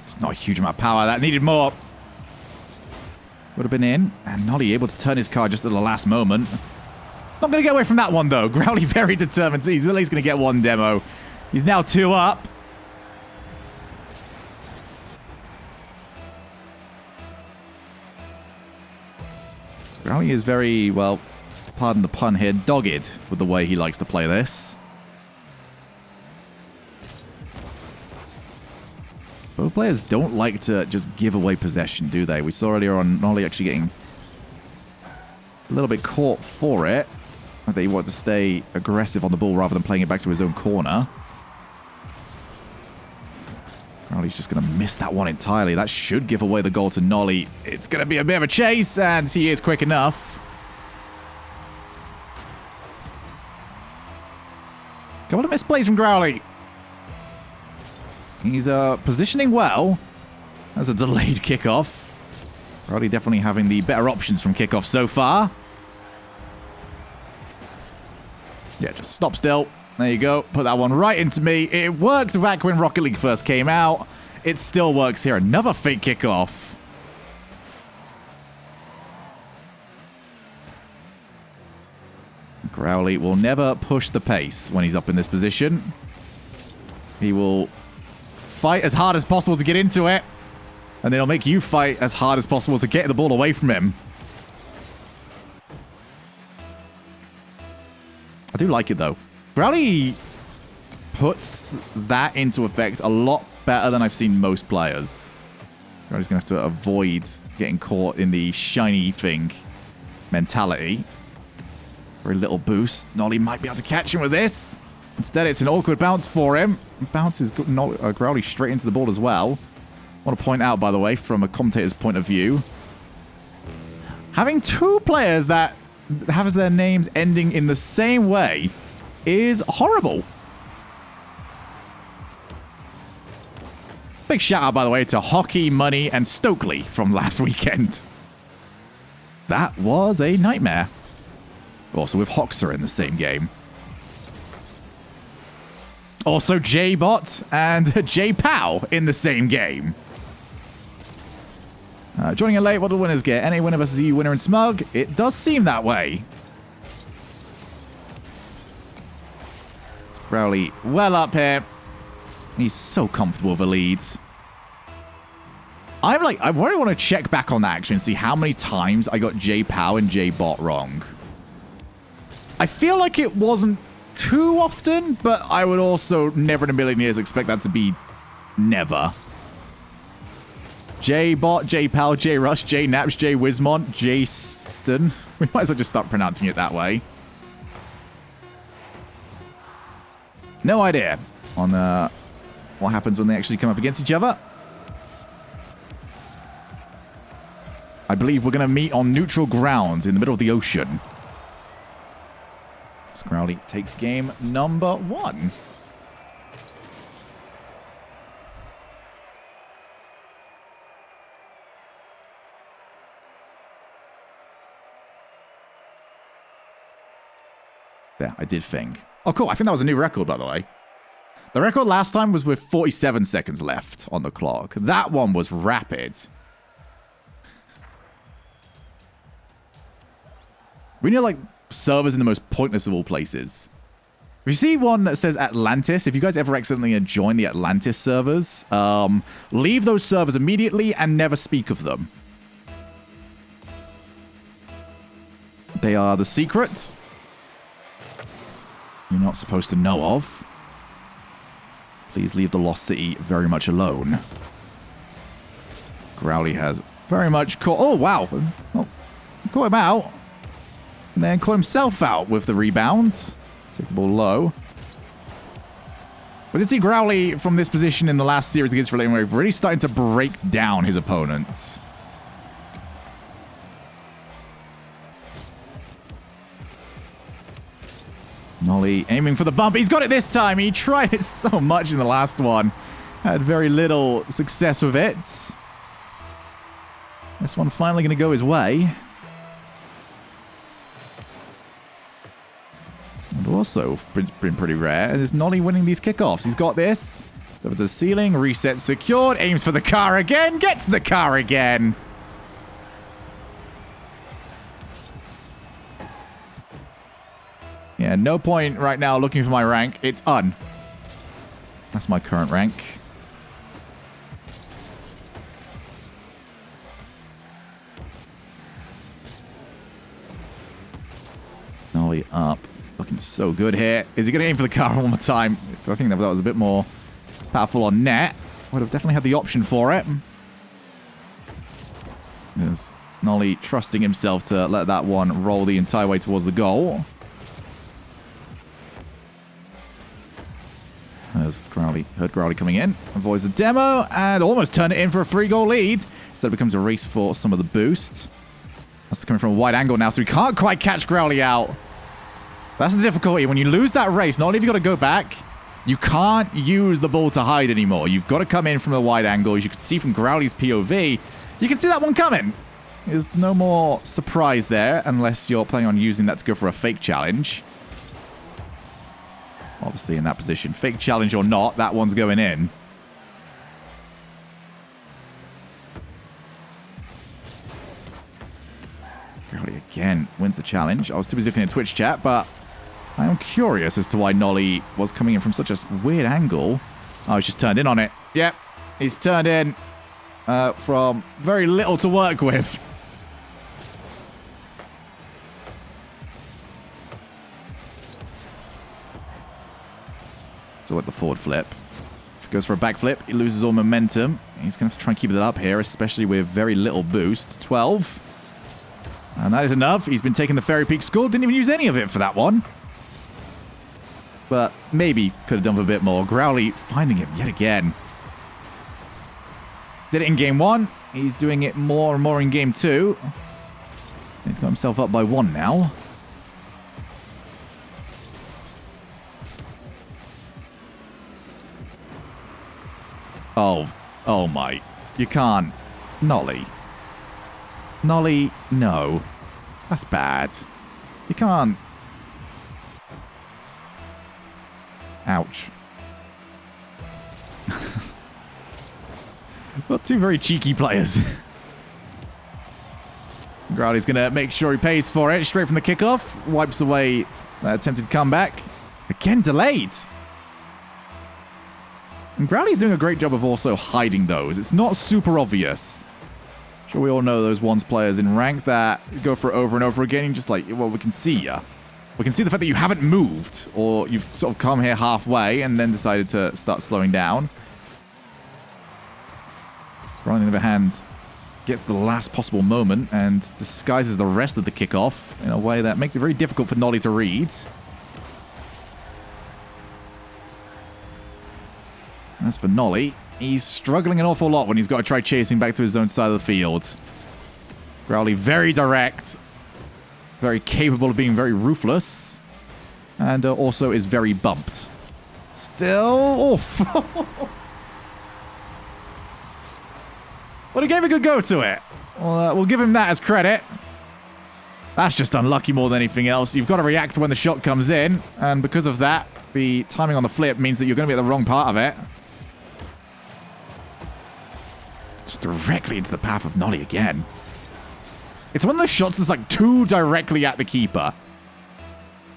It's not a huge amount of power. That needed more. Would have been in. And Nolly able to turn his car just at the last moment. Not going to get away from that one, though. Growly very determined. So he's at least going to get one demo. He's now 2 up. Growly is very, well, pardon the pun here, dogged with the way he likes to play this. Both players don't like to just give away possession, do they? We saw earlier on Nolly actually getting a little bit caught for it. I think he wanted to stay aggressive on the ball rather than playing it back to his own corner. Growly's just going to miss that one entirely. That should give away the goal to Nolly. It's going to be a bit of a chase, and he is quick enough. Couple of misplays from Growly. He's positioning well. That's a delayed kickoff. Growly definitely having the better options from kickoff so far. Yeah, just stop still. There you go. Put that one right into me. It worked back when Rocket League first came out. It still works here. Another fake kickoff. Growly will never push the pace when he's up in this position. He will fight as hard as possible to get into it. And then he'll make you fight as hard as possible to get the ball away from him. I do like it, though. Growly puts that into effect a lot better than I've seen most players. Growly's going to have to avoid getting caught in the shiny thing mentality. Very little boost. Nolly might be able to catch him with this. Instead, it's an awkward bounce for him. Bounces Growly straight into the ball as well. I want to point out, by the way, from a commentator's point of view, having two players that have their names ending in the same way is horrible. Big shout out, by the way, to Hockey, Money, and Stokely from last weekend. That was a nightmare. Also with Hoxer in the same game. Also J-Bot and J-Pow in the same game. Joining in late, what do the winners get? NA winner versus EU winner in Smug? It does seem that way. It's Growly well up here. He's so comfortable with the leads. I really want to check back on that action and see how many times I got J-Pow and J-Bot wrong. I feel like it wasn't too often, but I would also never in a million years expect that to be never. J-Bot, J-Pal, J-Rush, J-Naps, J-Wizmont, J-Ston. We might as well just start pronouncing it that way. No idea on what happens when they actually come up against each other. I believe we're going to meet on neutral ground in the middle of the ocean. Growly takes game number 1. There, I did think. Oh, cool. I think that was a new record, by the way. The record last time was with 47 seconds left on the clock. That one was rapid. We need, like, servers in the most pointless of all places. If you see one that says Atlantis, if you guys ever accidentally join the Atlantis servers, leave those servers immediately and never speak of them. They are the secret you're not supposed to know of. Please leave the Lost City very much alone. Growly has very much caught... Oh, wow. Oh, caught him out. And then caught himself out with the rebounds. Take the ball low. We did see Growly from this position in the last series against Relay Wave really starting to break down his opponents. Nolly aiming for the bump. He's got it this time. He tried it so much in the last one. Had very little success with it. This one finally going to go his way. And also, been pretty rare, is Nolly winning these kickoffs. He's got this. Over to the ceiling, reset secured, aims for the car again, gets the car again. Yeah, no point right now looking for my rank. It's un. That's my current rank. Nolly up. Looking so good here. Is he going to aim for the car one more time? I think that was a bit more powerful on net. Would have definitely had the option for it. There's Nolly trusting himself to let that one roll the entire way towards the goal. There's Growly. Heard Growly coming in. Avoids the demo and almost turned it in for a 3-goal lead. So it becomes a race for some of the boost. That's coming from a wide angle now, so we can't quite catch Growly out. That's the difficulty. When you lose that race, not only have you got to go back, you can't use the ball to hide anymore. You've got to come in from a wide angle. As you can see from Growly's POV, you can see that one coming. There's no more surprise there unless you're planning on using that to go for a fake challenge. Obviously in that position. Fake challenge or not, that one's going in. Growly again wins the challenge. I was too busy looking at Twitch chat, but I am curious as to why Nolly was coming in from such a weird angle. Oh, he's just turned in on it. Yep, he's turned in from very little to work with. So at the forward flip. If he goes for a back flip, he loses all momentum. He's going to have to try and keep it up here, especially with very little boost. 12. And that is enough. He's been taking the Fairy Peak score. Didn't even use any of it for that one. But maybe could have done with a bit more. Growly finding him yet again. Did it in game 1. He's doing it more and more in game 2. He's got himself up by 1 now. Oh my. You can't. Nolly. Nolly, no. That's bad. You can't. Ouch. Got two very cheeky players. Growly's going to make sure he pays for it. Straight from the kickoff. Wipes away that attempted comeback. Again delayed. And Growly's doing a great job of also hiding those. It's not super obvious. Sure, we all know those ones players in rank that go for it over and over again. And just like, well, we can see ya. We can see the fact that you haven't moved, or you've sort of come here halfway and then decided to start slowing down. Growly, on the other hand, gets the last possible moment and disguises the rest of the kickoff in a way that makes it very difficult for Nolly to read. As for Nolly, he's struggling an awful lot when he's got to try chasing back to his own side of the field. Growly very direct, very capable of being very ruthless, and also is very bumped. Still off. But he gave a good go to it. Well, we'll give him that as credit. That's just unlucky more than anything else. You've got to react when the shot comes in, and because of that, the timing on the flip means that you're going to be at the wrong part of it. Just directly into the path of Nolly again. It's one of those shots that's like too directly at the keeper.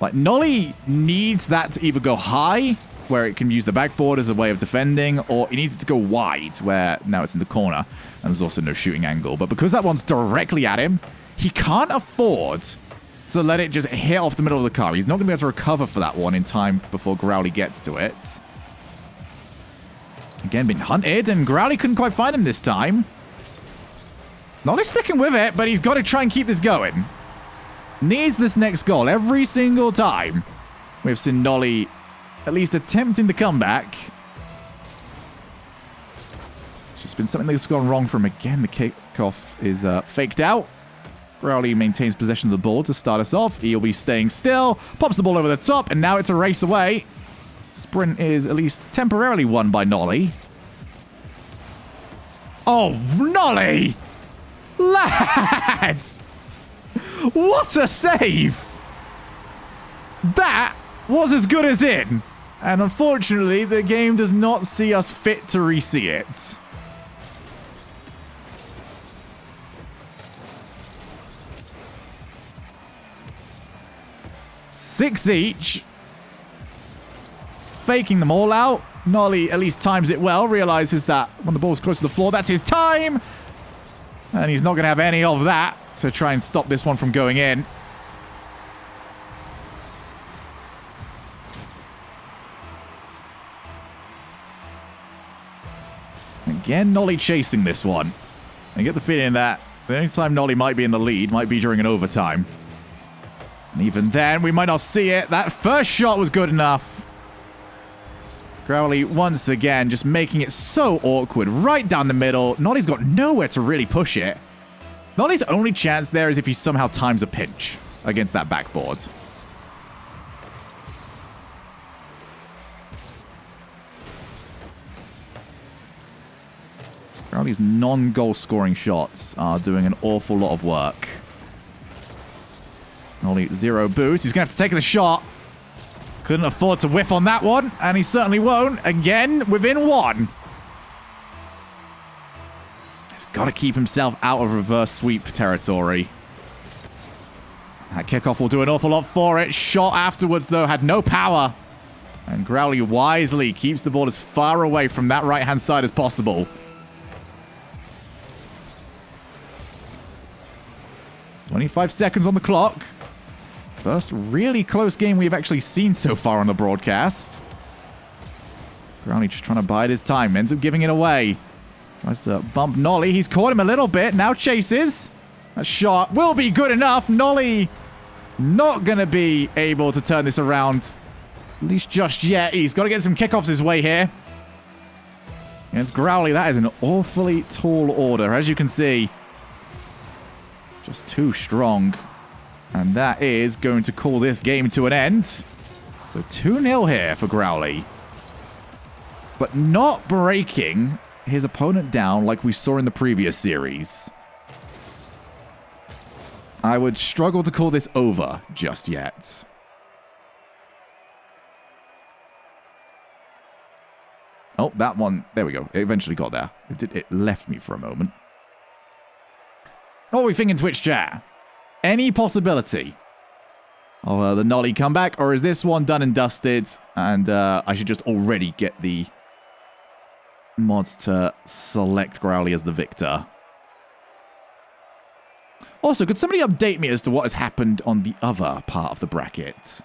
Like, Nolly needs that to either go high, where it can use the backboard as a way of defending, or he needs it to go wide, where now it's in the corner, and there's also no shooting angle. But because that one's directly at him, he can't afford to let it just hit off the middle of the car. He's not going to be able to recover for that one in time before Growly gets to it. Again, being hunted, and Growly couldn't quite find him this time. Nolly's sticking with it, but he's got to try and keep this going. Needs this next goal every single time. We've seen Nolly at least attempting the comeback. It's just been something that's gone wrong for him again. The kickoff is faked out. Growly maintains possession of the ball to start us off. He'll be staying still. Pops the ball over the top, and now it's a race away. Sprint is at least temporarily won by Nolly. Oh, Nolly! Lad! What a save! That was as good as in. And unfortunately, the game does not see us fit to re-see it. Six each. Faking them all out. Nolly at least times it well. Realizes that when the ball's close to the floor, that's his time. And he's not going to have any of that to try and stop this one from going in. Again, Nolly chasing this one. I get the feeling that the only time Nolly might be in the lead might be during an overtime. And even then, we might not see it. That first shot was good enough. Growly, once again, just making it so awkward. Right down the middle. Nolly's got nowhere to really push it. Nolly's only chance there is if he somehow times a pinch against that backboard. Growly's non-goal scoring shots are doing an awful lot of work. Nolly, 0 boost. He's going to have to take the shot. Couldn't afford to whiff on that one, and he certainly won't. Again, within one. He's got to keep himself out of reverse sweep territory. That kickoff will do an awful lot for it. Shot afterwards, though, had no power. And Growly wisely keeps the ball as far away from that right-hand side as possible. "25 seconds on the clock. First really close game we've actually seen so far on the broadcast. Growly just trying to bide his time. Ends up giving it away. Tries to bump Nolly. He's caught him a little bit. Now chases. That shot will be good enough. Nolly not going to be able to turn this around. At least just yet. He's got to get some kickoffs his way here. Against Growly, that is an awfully tall order, as you can see. Just too strong. And that is going to call this game to an end. So 2-0 here for Growly. But not breaking his opponent down like we saw in the previous series. I would struggle to call this over just yet. Oh, that one. There we go. It eventually got there. It left me for a moment. What are we thinking, Twitch chat? Any possibility of the Nolly comeback? Or is this one done and dusted? And I should just already get the mods to select Growly as the victor. Also, could somebody update me as to what has happened on the other part of the bracket?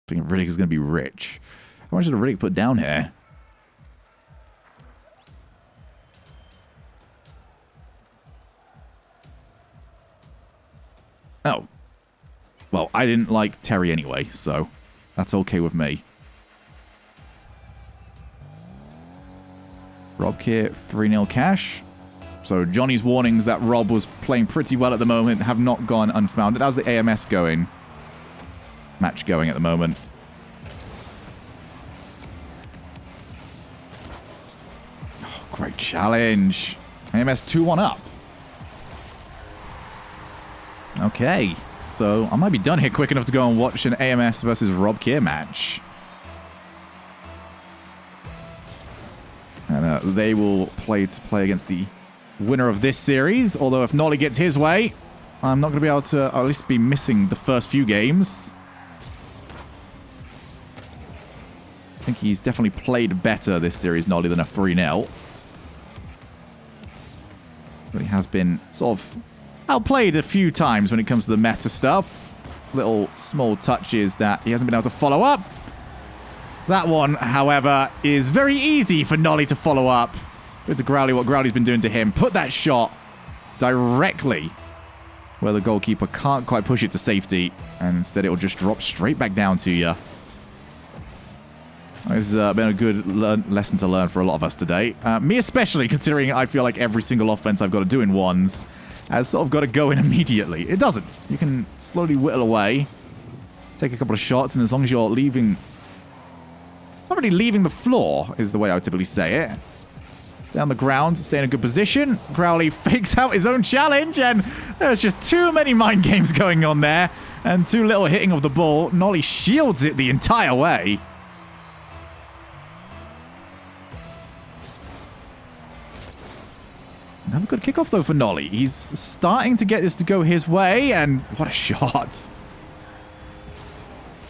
I think Riddick is going to be rich. How much did Riddick put down here? Oh. Well, I didn't like Terry anyway, so that's okay with me. Rob here, 3-0 cash. So Johnny's warnings that Rob was playing pretty well at the moment have not gone unfounded. How's the AMS going? Match going at the moment. Oh, great challenge. AMS 2-1 up. Okay, so I might be done here quick enough to go and watch an AMS versus Rob Kier match. And they will play against the winner of this series. Although if Nolly gets his way, I'm not going to be able to at least be missing the first few games. I think he's definitely played better this series, Nolly, than a 3-0. But he has been sort of outplayed a few times when it comes to the meta stuff. Little small touches that he hasn't been able to follow up. That one, however, is very easy for Nolly to follow up. Go to Growly, what Growly's been doing to him. Put that shot directly where the goalkeeper can't quite push it to safety. And instead it will just drop straight back down to you. It's been a good lesson to learn for a lot of us today. Me especially, considering I feel like every single offense I've got to do in ones has sort of got to go in immediately. It doesn't. You can slowly whittle away, take a couple of shots, and as long as you're leaving... Not really leaving the floor, is the way I would typically say it. Stay on the ground, stay in a good position. Growly fakes out his own challenge, and there's just too many mind games going on there, and too little hitting of the ball. Nolly shields it the entire way. Have a good kickoff, though, for Nolly. He's starting to get this to go his way, and what a shot.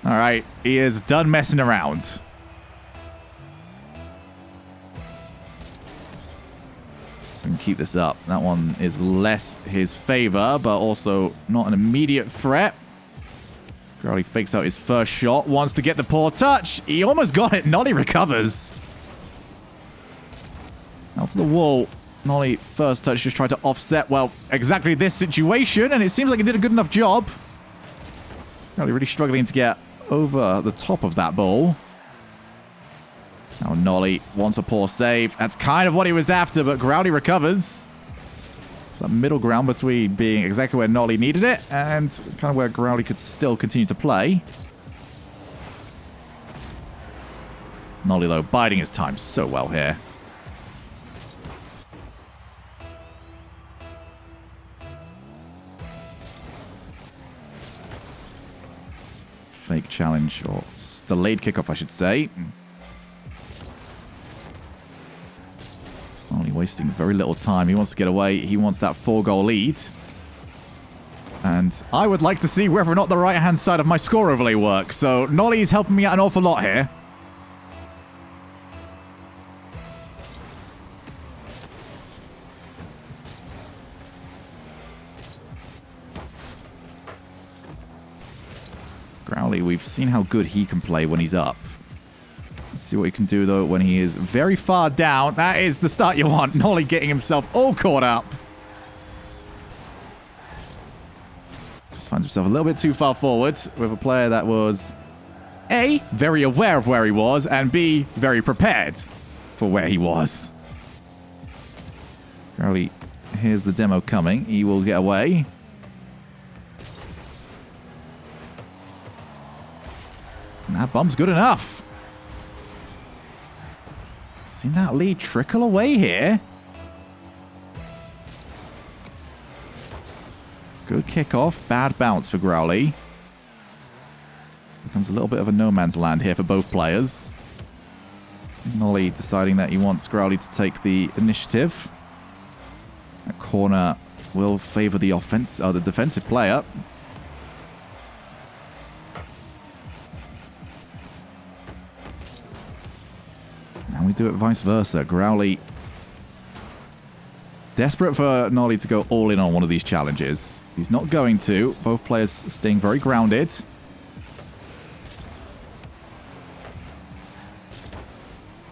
All right, he is done messing around. So we can keep this up. That one is less his favor, but also not an immediate threat. Growly fakes out his first shot, wants to get the poor touch. He almost got it. Nolly recovers. Out to the wall. Nolly, first touch, just tried to offset, well, exactly this situation, and it seems like he did a good enough job. Nolly really struggling to get over the top of that ball. Now Nolly wants a poor save. That's kind of what he was after, but Growly recovers. It's that middle ground between being exactly where Nolly needed it and kind of where Growly could still continue to play. Nolly, though, biding his time so well here. Fake challenge, or delayed kickoff, I should say. Only wasting very little time. He wants to get away. He wants that 4-goal lead. And I would like to see whether or not the right-hand side of my score overlay works. So Nolly's helping me out an awful lot here. Growly, we've seen how good he can play when he's up. Let's see what he can do, though, when he is very far down. That is the start you want. Nolly getting himself all caught up. Just finds himself a little bit too far forward with a player that was, A, very aware of where he was, and B, very prepared for where he was. Growly, here's the demo coming. He will get away. And that bump's good enough. Seen that lead trickle away here. Good kickoff. Bad bounce for Growly. Becomes a little bit of a no man's land here for both players. Nolly deciding that he wants Growly to take the initiative. That corner will favor the the defensive player. And we do it vice versa. Growly desperate for Nolly to go all in on one of these challenges. He's not going to. Both players staying very grounded.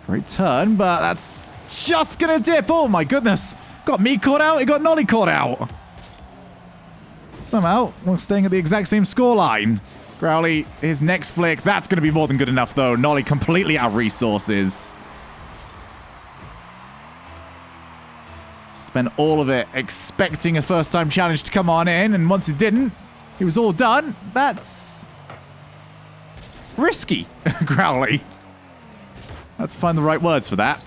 Great turn, but that's just going to dip. Oh my goodness. Got me caught out. It got Nolly caught out. Somehow, we're staying at the exact same scoreline. Growly, his next flick. That's going to be more than good enough, though. Nolly completely out of resources. Spent all of it expecting a first-time challenge to come on in, and once it didn't, he was all done. That's risky, Growly. Let's find the right words for that.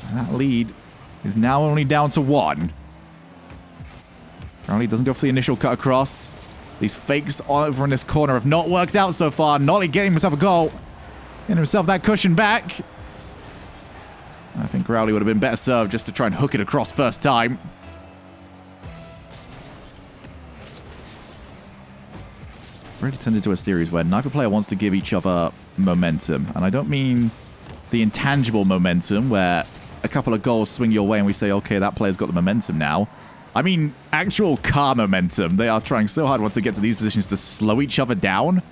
And that lead is now only down to 1. Growly doesn't go for the initial cut across. These fakes over in this corner have not worked out so far. Nolly getting himself a goal. Getting himself that cushion back. I think Growly would have been better served just to try and hook it across first time. Really turned into a series where neither player wants to give each other momentum. And I don't mean the intangible momentum where a couple of goals swing your way and we say, okay, that player's got the momentum now. I mean actual car momentum. They are trying so hard once they get to these positions to slow each other down,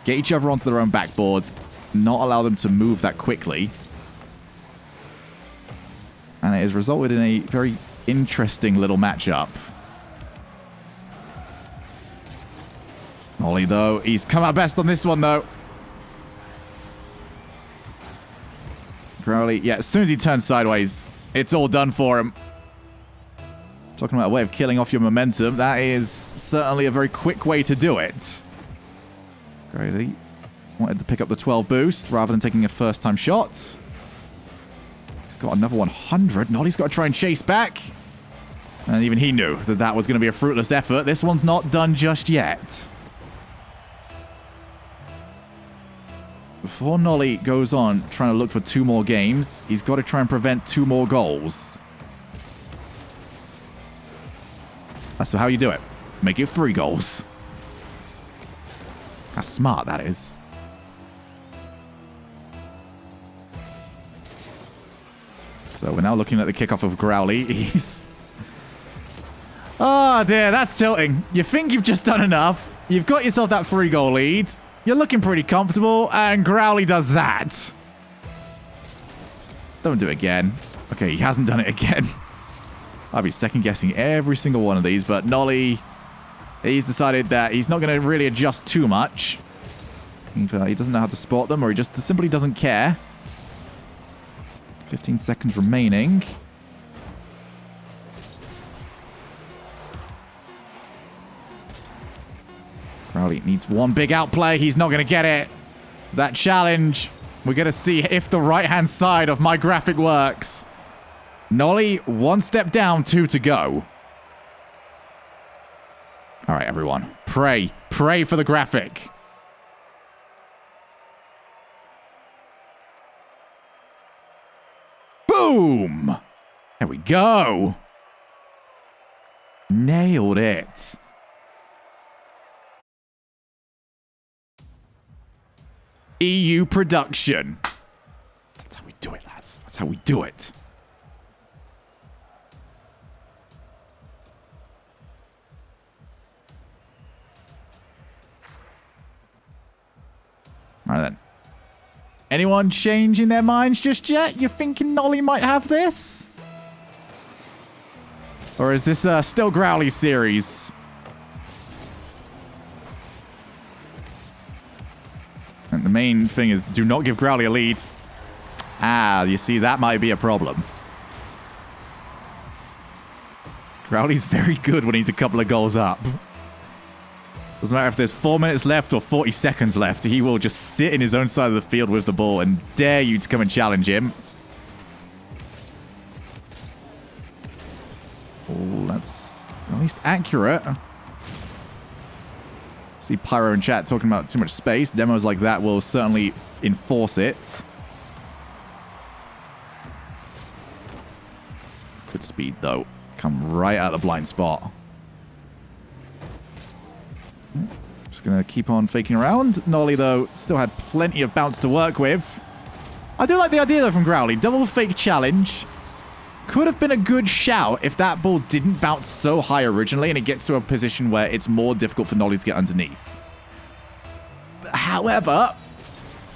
get each other onto their own backboard, not allow them to move that quickly. And it has resulted in a very interesting little matchup. Nolly, though, he's come out best on this one, though. Growly, yeah, as soon as he turns sideways, it's all done for him. Talking about a way of killing off your momentum, that is certainly a very quick way to do it. Growly wanted to pick up the 12 boost rather than taking a first-time shot. Got another 100. Nolly's got to try and chase back. And even he knew that that was going to be a fruitless effort. This one's not done just yet. Before Nolly goes on trying to look for 2 more games, he's got to try and prevent 2 more goals. That's how you do it. Make it 3 goals. That's smart, that is. So we're now looking at the kickoff of Growly. He's... Oh dear, that's tilting. You think you've just done enough. You've got yourself that 3-goal lead. You're looking pretty comfortable, and Growly does that. Don't do it again. Okay, he hasn't done it again. I'll be second-guessing every single one of these, but Nolly, he's decided that he's not going to really adjust too much. Either he doesn't know how to spot them, or he just simply doesn't care. 15 seconds remaining. Growly needs one big outplay. He's not going to get it. That challenge. We're going to see if the right-hand side of my graphic works. Nolly, 1 step down, 2 to go. All right, everyone. Pray. Pray for the graphic. Boom! There we go. Nailed it. EU production. That's how we do it, lads. That's how we do it. All right, then. Anyone changing their minds just yet? You thinking Nolly might have this? Or is this still Growly series? And the main thing is, do not give Growly a lead. Ah, you see, that might be a problem. Growly's very good when he's a couple of goals up. Doesn't matter if there's 4 minutes left or 40 seconds left. He will just sit in his own side of the field with the ball and dare you to come and challenge him. Oh, that's at least accurate. See Pyro in chat talking about too much space. Demos like that will certainly enforce it. Good speed, though. Come right out of the blind spot. Just going to keep on faking around. Nolly, though, still had plenty of bounce to work with. I do like the idea, though, from Growly. Double fake challenge. Could have been a good shout if that ball didn't bounce so high originally and it gets to a position where it's more difficult for Nolly to get underneath. However,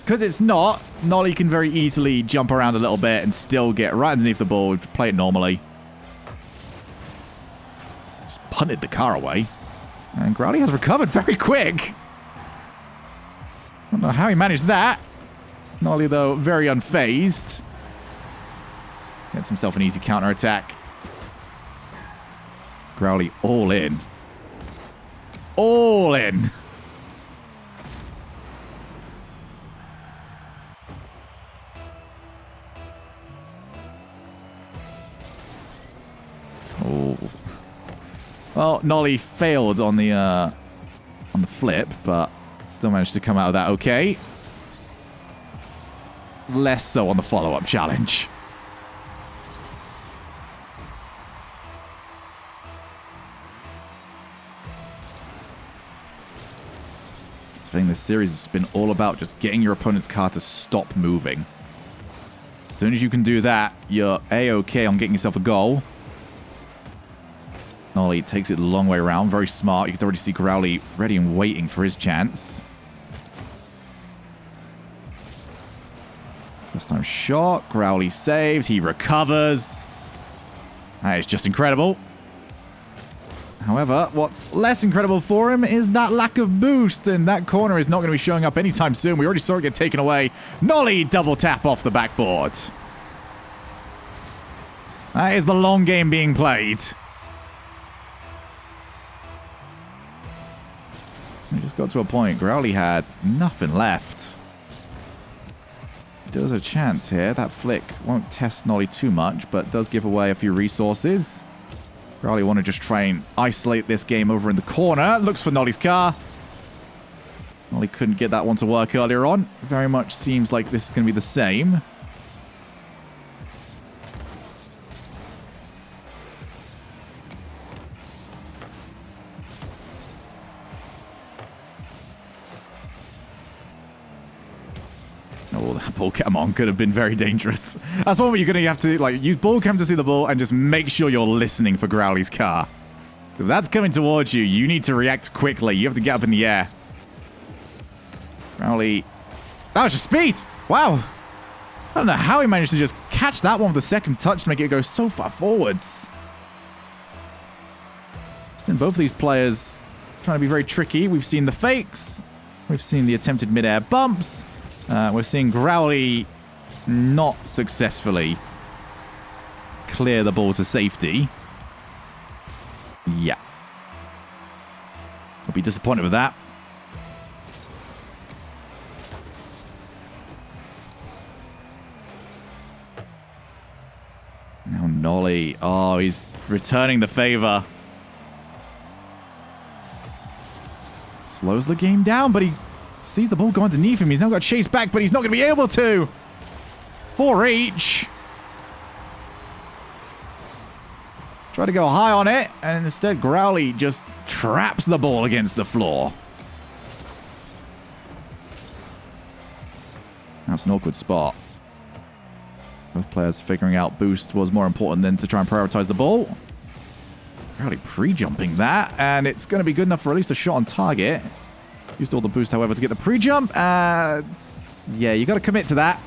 because it's not, Nolly can very easily jump around a little bit and still get right underneath the ball, play it normally. Just punted the car away. And Growly has recovered very quick. I don't know how he managed that. Nolly, though, very unfazed. Gets himself an easy counter-attack. Growly all in. All in. Oh. Well, Nolly failed on the flip, but still managed to come out of that okay. Less so on the follow-up challenge. I think this series has been all about just getting your opponent's car to stop moving. As soon as you can do that, you're A-okay on getting yourself a goal. Nolly takes it the long way around. Very smart. You can already see Growly ready and waiting for his chance. First time shot. Growly saves. He recovers. That is just incredible. However, what's less incredible for him is that lack of boost, and that corner is not going to be showing up anytime soon. We already saw it get taken away. Nolly double tap off the backboard. That is the long game being played. We just got to a point. Growly had nothing left. Does a chance here. That flick won't test Nolly too much, but does give away a few resources. Growly want to just try and isolate this game over in the corner. Looks for Nolly's car. Nolly couldn't get that one to work earlier on. Very much seems like this is going to be the same. Oh, that ball cam on could have been very dangerous. That's one where you're going to have to use ball cam to see the ball and just make sure you're listening for Growly's car. If that's coming towards you, you need to react quickly. You have to get up in the air. Growly. That was just speed. Wow. I don't know how he managed to just catch that one with the second touch to make it go so far forwards. I've seen both of these players trying to be very tricky. We've seen the fakes. We've seen the attempted mid-air bumps. We're seeing Growly not successfully clear the ball to safety. Yeah. I'll be disappointed with that. Nolly. Oh, he's returning the favor. Slows the game down, but he sees the ball go underneath him. He's now got to chase back, but he's not going to be able to. 4 each. Try to go high on it, and instead Growly just traps the ball against the floor. That's an awkward spot. Both players figuring out boost was more important than to try and prioritize the ball. Growly pre-jumping that, and it's going to be good enough for at least a shot on target. Used all the boost, however, to get the pre-jump. Yeah, you got to commit to that.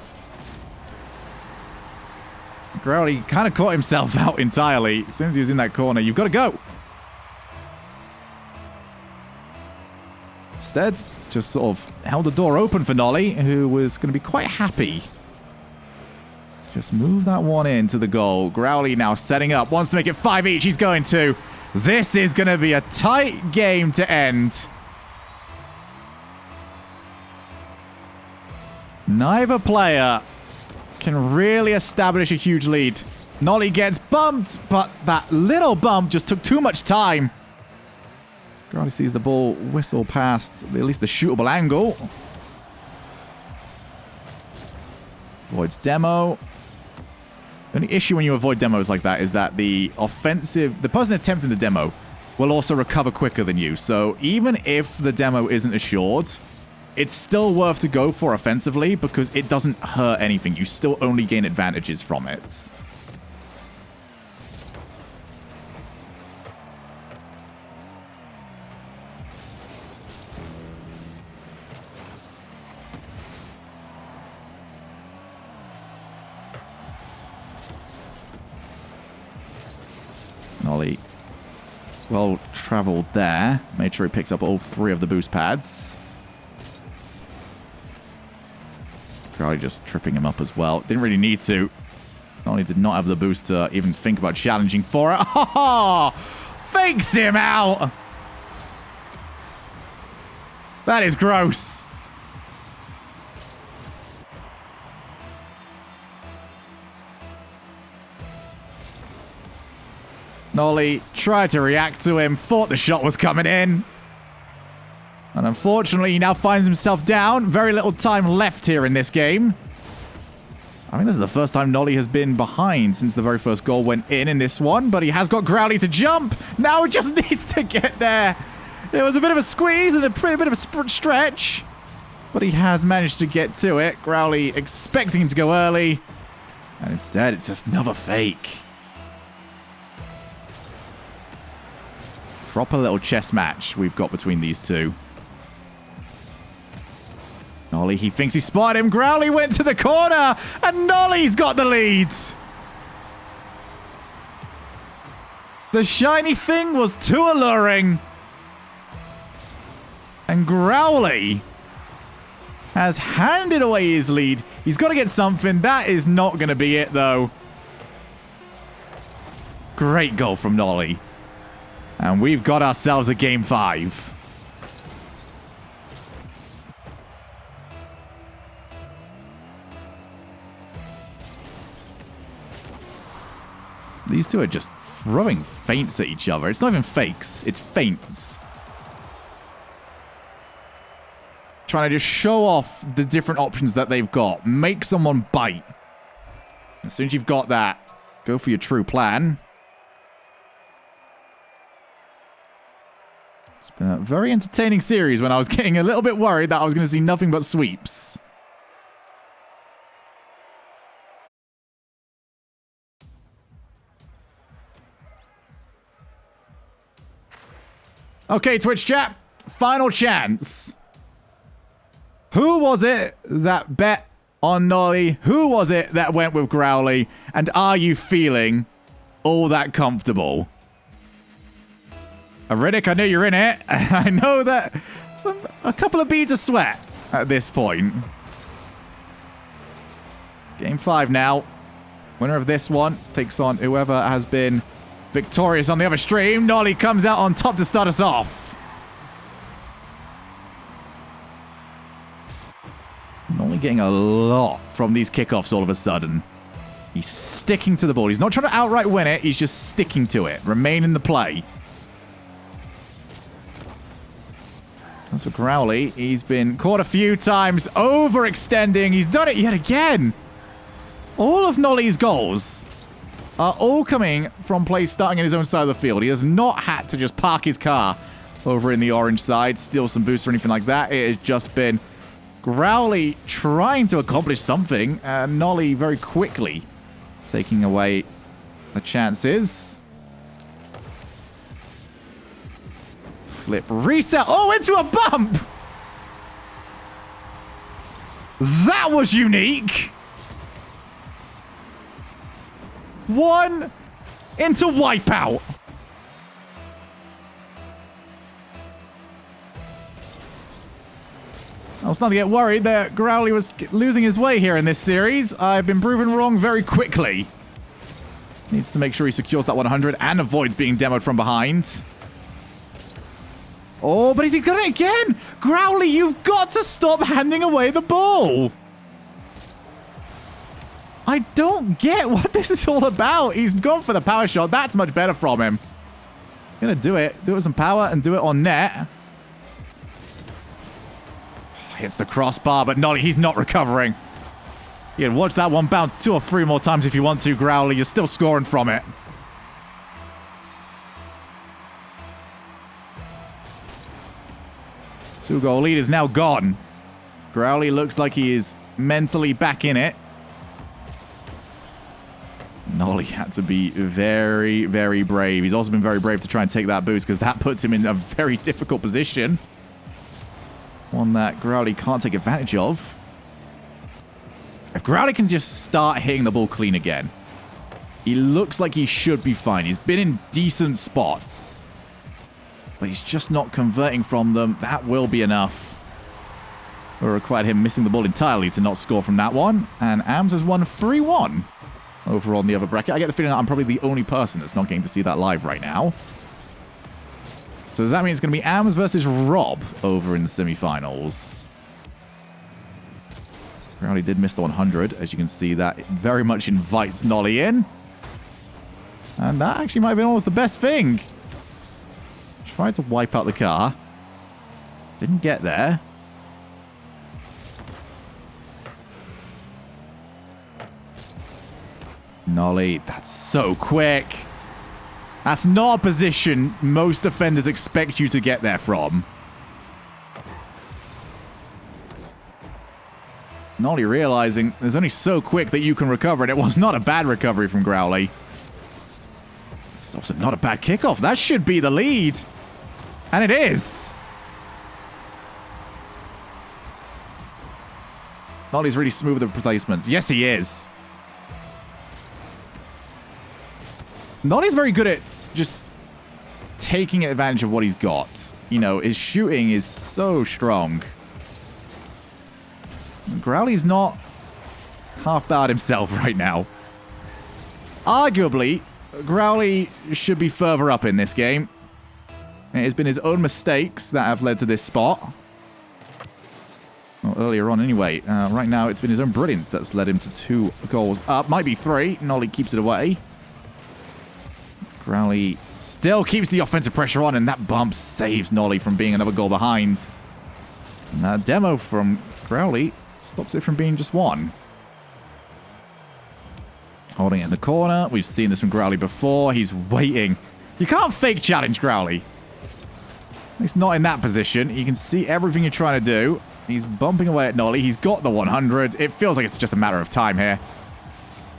Growly kind of caught himself out entirely. As soon as he was in that corner, you've got to go. Instead, just sort of held the door open for Nolly, who was going to be quite happy. Just move that one into the goal. Growly now setting up. Wants to make it 5 each. He's going to. This is going to be a tight game to end. Neither player can really establish a huge lead. Nolly gets bumped, but that little bump just took too much time. Growly sees the ball whistle past at least the shootable angle. Avoids demo. The only issue when you avoid demos like that is that the person attempting the demo will also recover quicker than you. So even if the demo isn't assured, it's still worth to go for offensively because it doesn't hurt anything. You still only gain advantages from it. Nolly, well traveled there. Made sure he picked up all 3 of the boost pads. Growly just tripping him up as well. Didn't really need to. Nolly did not have the boost to even think about challenging for it. Oh, fakes him out. That is gross. Nolly tried to react to him, thought the shot was coming in. And unfortunately, he now finds himself down. Very little time left here in this game. I think this is the first time Nolly has been behind since the very first goal went in this one. But he has got Growly to jump. Now he just needs to get there. It was a bit of a squeeze and a pretty bit of a stretch. But he has managed to get to it. Growly expecting him to go early. And instead, it's just another fake. Proper little chess match we've got between these two. Nolly, he thinks he spotted him. Growly went to the corner, and Nolly's got the lead. The shiny thing was too alluring. And Growly has handed away his lead. He's got to get something. That is not going to be it, though. Great goal from Nolly. And we've got ourselves a game 5. These two are just throwing feints at each other. It's not even fakes. It's feints. Trying to just show off the different options that they've got. Make someone bite. As soon as you've got that, go for your true plan. It's been a very entertaining series when I was getting a little bit worried that I was going to see nothing but sweeps. Okay, Twitch chat. Final chance. Who was it that bet on Nolly? Who was it that went with Growly? And are you feeling all that comfortable? Riddick, I know you're in it. I know that a couple of beads of sweat at this point. Game 5 now. Winner of this one takes on whoever has been victorious on the other stream. Nolly comes out on top to start us off. Nolly getting a lot from these kickoffs all of a sudden. He's sticking to the ball. He's not trying to outright win it. He's just sticking to it. Remain in the play. As for Crowley, he's been caught a few times, overextending. He's done it yet again. All of Nolly's goals are all coming from plays starting in his own side of the field. He has not had to just park his car over in the orange side, steal some boosts or anything like that. It has just been Crowley trying to accomplish something, and Nolly very quickly taking away the chances. Flip, reset. Oh, into a bump! That was unique! One into wipeout. I was starting to get worried that Crowley was losing his way here in this series. I've been proven wrong very quickly. Needs to make sure he secures that 100 and avoids being demoed from behind. Oh, but he's done it again! Crowley, you've got to stop handing away the ball! I don't get what this is all about. He's gone for the power shot. That's much better from him. Gonna do it. Do it with some power and do it on net. Hits the crossbar, but he's not recovering. You can watch that one bounce 2 or 3 more times if you want to, Crowley. You're still scoring from it. Two-goal lead is now gone. Crowley looks like he is mentally back in it. Nolly had to be very, very brave. He's also been very brave to try and take that boost because that puts him in a very difficult position. One that Crowley can't take advantage of. If Crowley can just start hitting the ball clean again, he looks like he should be fine. He's been in decent spots, but he's just not converting from them. That will be enough. It required him missing the ball entirely to not score from that one. And Ams has won 3-1 over on the other bracket. I get the feeling that I'm probably the only person that's not getting to see that live right now. So does that mean it's going to be Ams versus Rob over in the semifinals? Crowley did miss the 100. As you can see, that very much invites Nolly in. And that actually might have been almost the best thing. Tried to wipe out the car. Didn't get there. Nolly, that's so quick. That's not a position most defenders expect you to get there from. Nolly realizing there's only so quick that you can recover, and it was not a bad recovery from Crowley. It's also not a bad kickoff. That should be the lead. And it is. Nolly's really smooth with the placements. Yes, he is. Nolly's very good at just taking advantage of what he's got. You know, his shooting is so strong. Crowley's not half-bad himself right now. Arguably, Crowley should be further up in this game. It has been his own mistakes that have led to this spot. Well, earlier on anyway. Right now, it's been his own brilliance that's led him to 2 goals up. Might be 3. Nolly keeps it away. Crowley still keeps the offensive pressure on, and that bump saves Nolly from being another goal behind. And that demo from Crowley stops it from being just 1. Holding it in the corner. We've seen this from Crowley before. He's waiting. You can't fake challenge Crowley. He's not in that position. You can see everything you're trying to do. He's bumping away at Nolly. He's got the 100. It feels like it's just a matter of time here.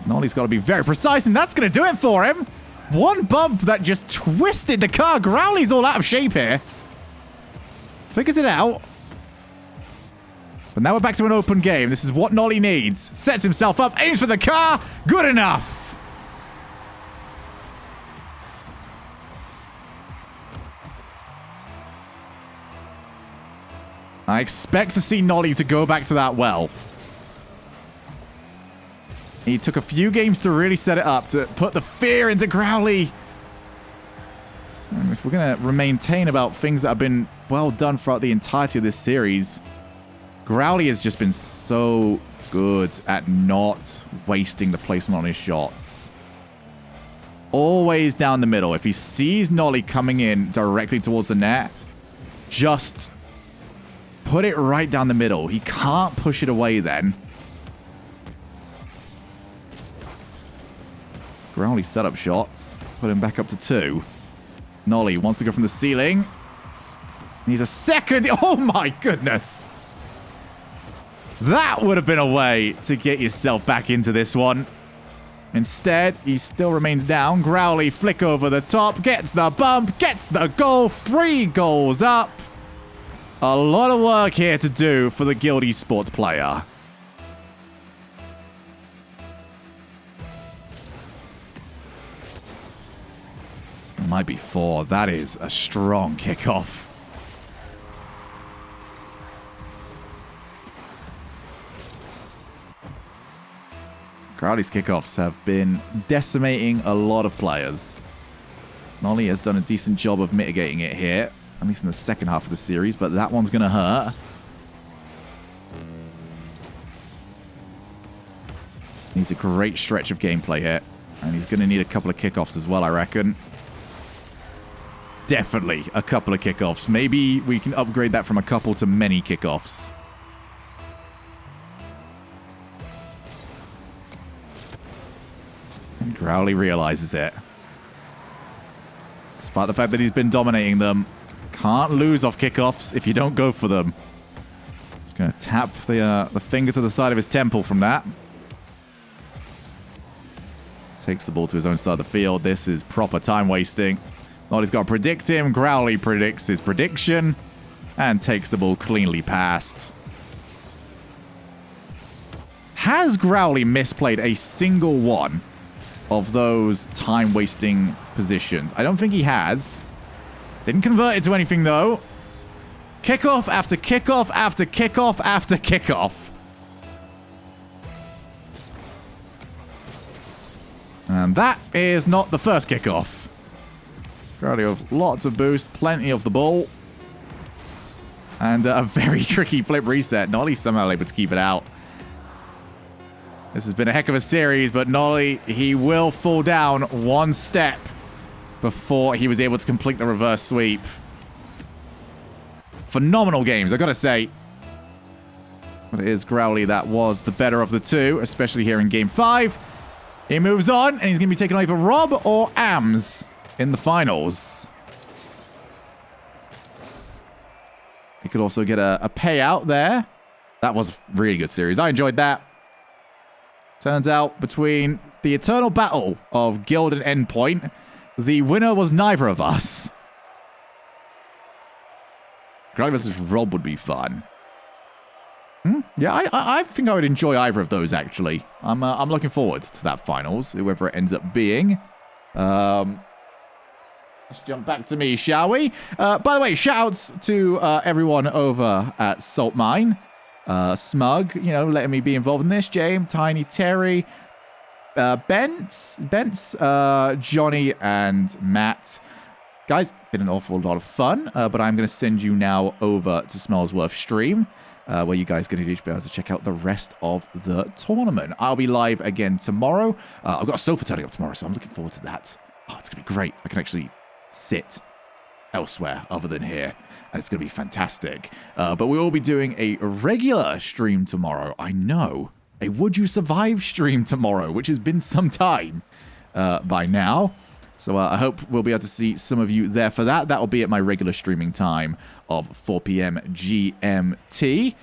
Nolly's got to be very precise, and that's going to do it for him. One bump that just twisted the car. Crowley's all out of shape here. Figures it out. But now we're back to an open game. This is what Nolly needs. Sets himself up, aims for the car. Good enough. I expect to see Nolly to go back to that well. He took a few games to really set it up, to put the fear into Crowley. And if we're going to maintain about things that have been well done throughout the entirety of this series, Crowley has just been so Good at not wasting the placement on his shots. Always down the middle. If he sees Nolly coming in directly towards the net, just put it right down the middle. He can't push it away then. Growly set up shots. Put him back up to 2. Nolly wants to go from the ceiling. He's a second. Oh my goodness. That would have been a way to get yourself back into this one. Instead, he still remains down. Growly flick over the top. Gets the bump. Gets the goal. 3 goals up. A lot of work here to do for the Guild Esports player. Might be 4. That is a strong kickoff. Crowley's kickoffs have been decimating a lot of players. Nolly has done a decent job of mitigating it here, at least in the second half of the series, but that one's going to hurt. Needs a great stretch of gameplay here, and he's going to need a couple of kickoffs as well, I reckon. Definitely a couple of kickoffs. Maybe we can upgrade that from a couple to many kickoffs. And Growly realizes it. Despite the fact that he's been dominating them, can't lose off kickoffs if you don't go for them. Just going to tap the finger to the side of his temple from that. Takes the ball to his own side of the field. This is proper time wasting. Nolly's got to predict him. Growly predicts his prediction and takes the ball cleanly past. Has Growly misplayed a single one of those time-wasting positions? I don't think he has. Didn't convert it to anything, though. Kickoff after kickoff after kickoff after kickoff. And that is not the first kickoff. Growly with lots of boost, plenty of the ball. And a very tricky flip reset. Nolly somehow able to keep it out. This has been a heck of a series, but Nolly, he will fall down one step before he was able to complete the reverse sweep. Phenomenal games, I gotta say. But it is Growly that was the better of the two, especially here in Game 5. He moves on, and he's going to be taking on either Rob or Ams in the finals. He could also get a payout there. That was a really good series. I enjoyed that. Turns out, between the eternal battle of Guild and Endpoint, the winner was neither of us. Growly versus Rob would be fun. Yeah, I think I would enjoy either of those, actually. I'm looking forward to that finals, whoever it ends up being. Let's jump back to me, shall we? By the way, shout-outs to everyone over at Salt Mine. Smug, you know, letting me be involved in this. James, Tiny, Terry, Bents, Johnny, and Matt. Guys, been an awful lot of fun, but I'm going to send you now over to Smellsworth stream, where you guys are going to be able to check out the rest of the tournament. I'll be live again tomorrow. I've got a sofa turning up tomorrow, so I'm looking forward to that. Oh, it's going to be great. I can actually sit elsewhere other than here, and it's going to be fantastic. But we will be doing a regular stream tomorrow. I know. A Would You Survive stream tomorrow, which has been some time by now. So I hope we'll be able to see some of you there for that. That will be at my regular streaming time of 4 p.m. GMT.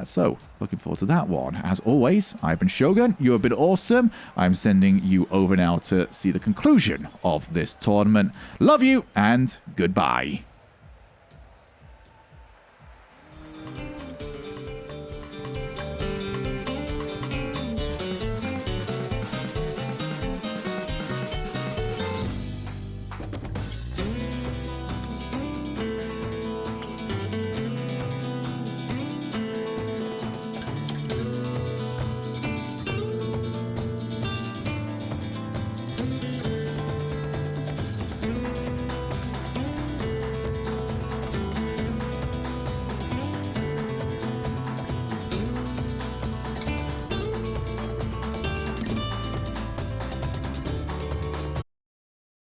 So looking forward to that one. As always, I've been Shogun. You have been awesome. I'm sending you over now to see the conclusion of this tournament. Love you and goodbye.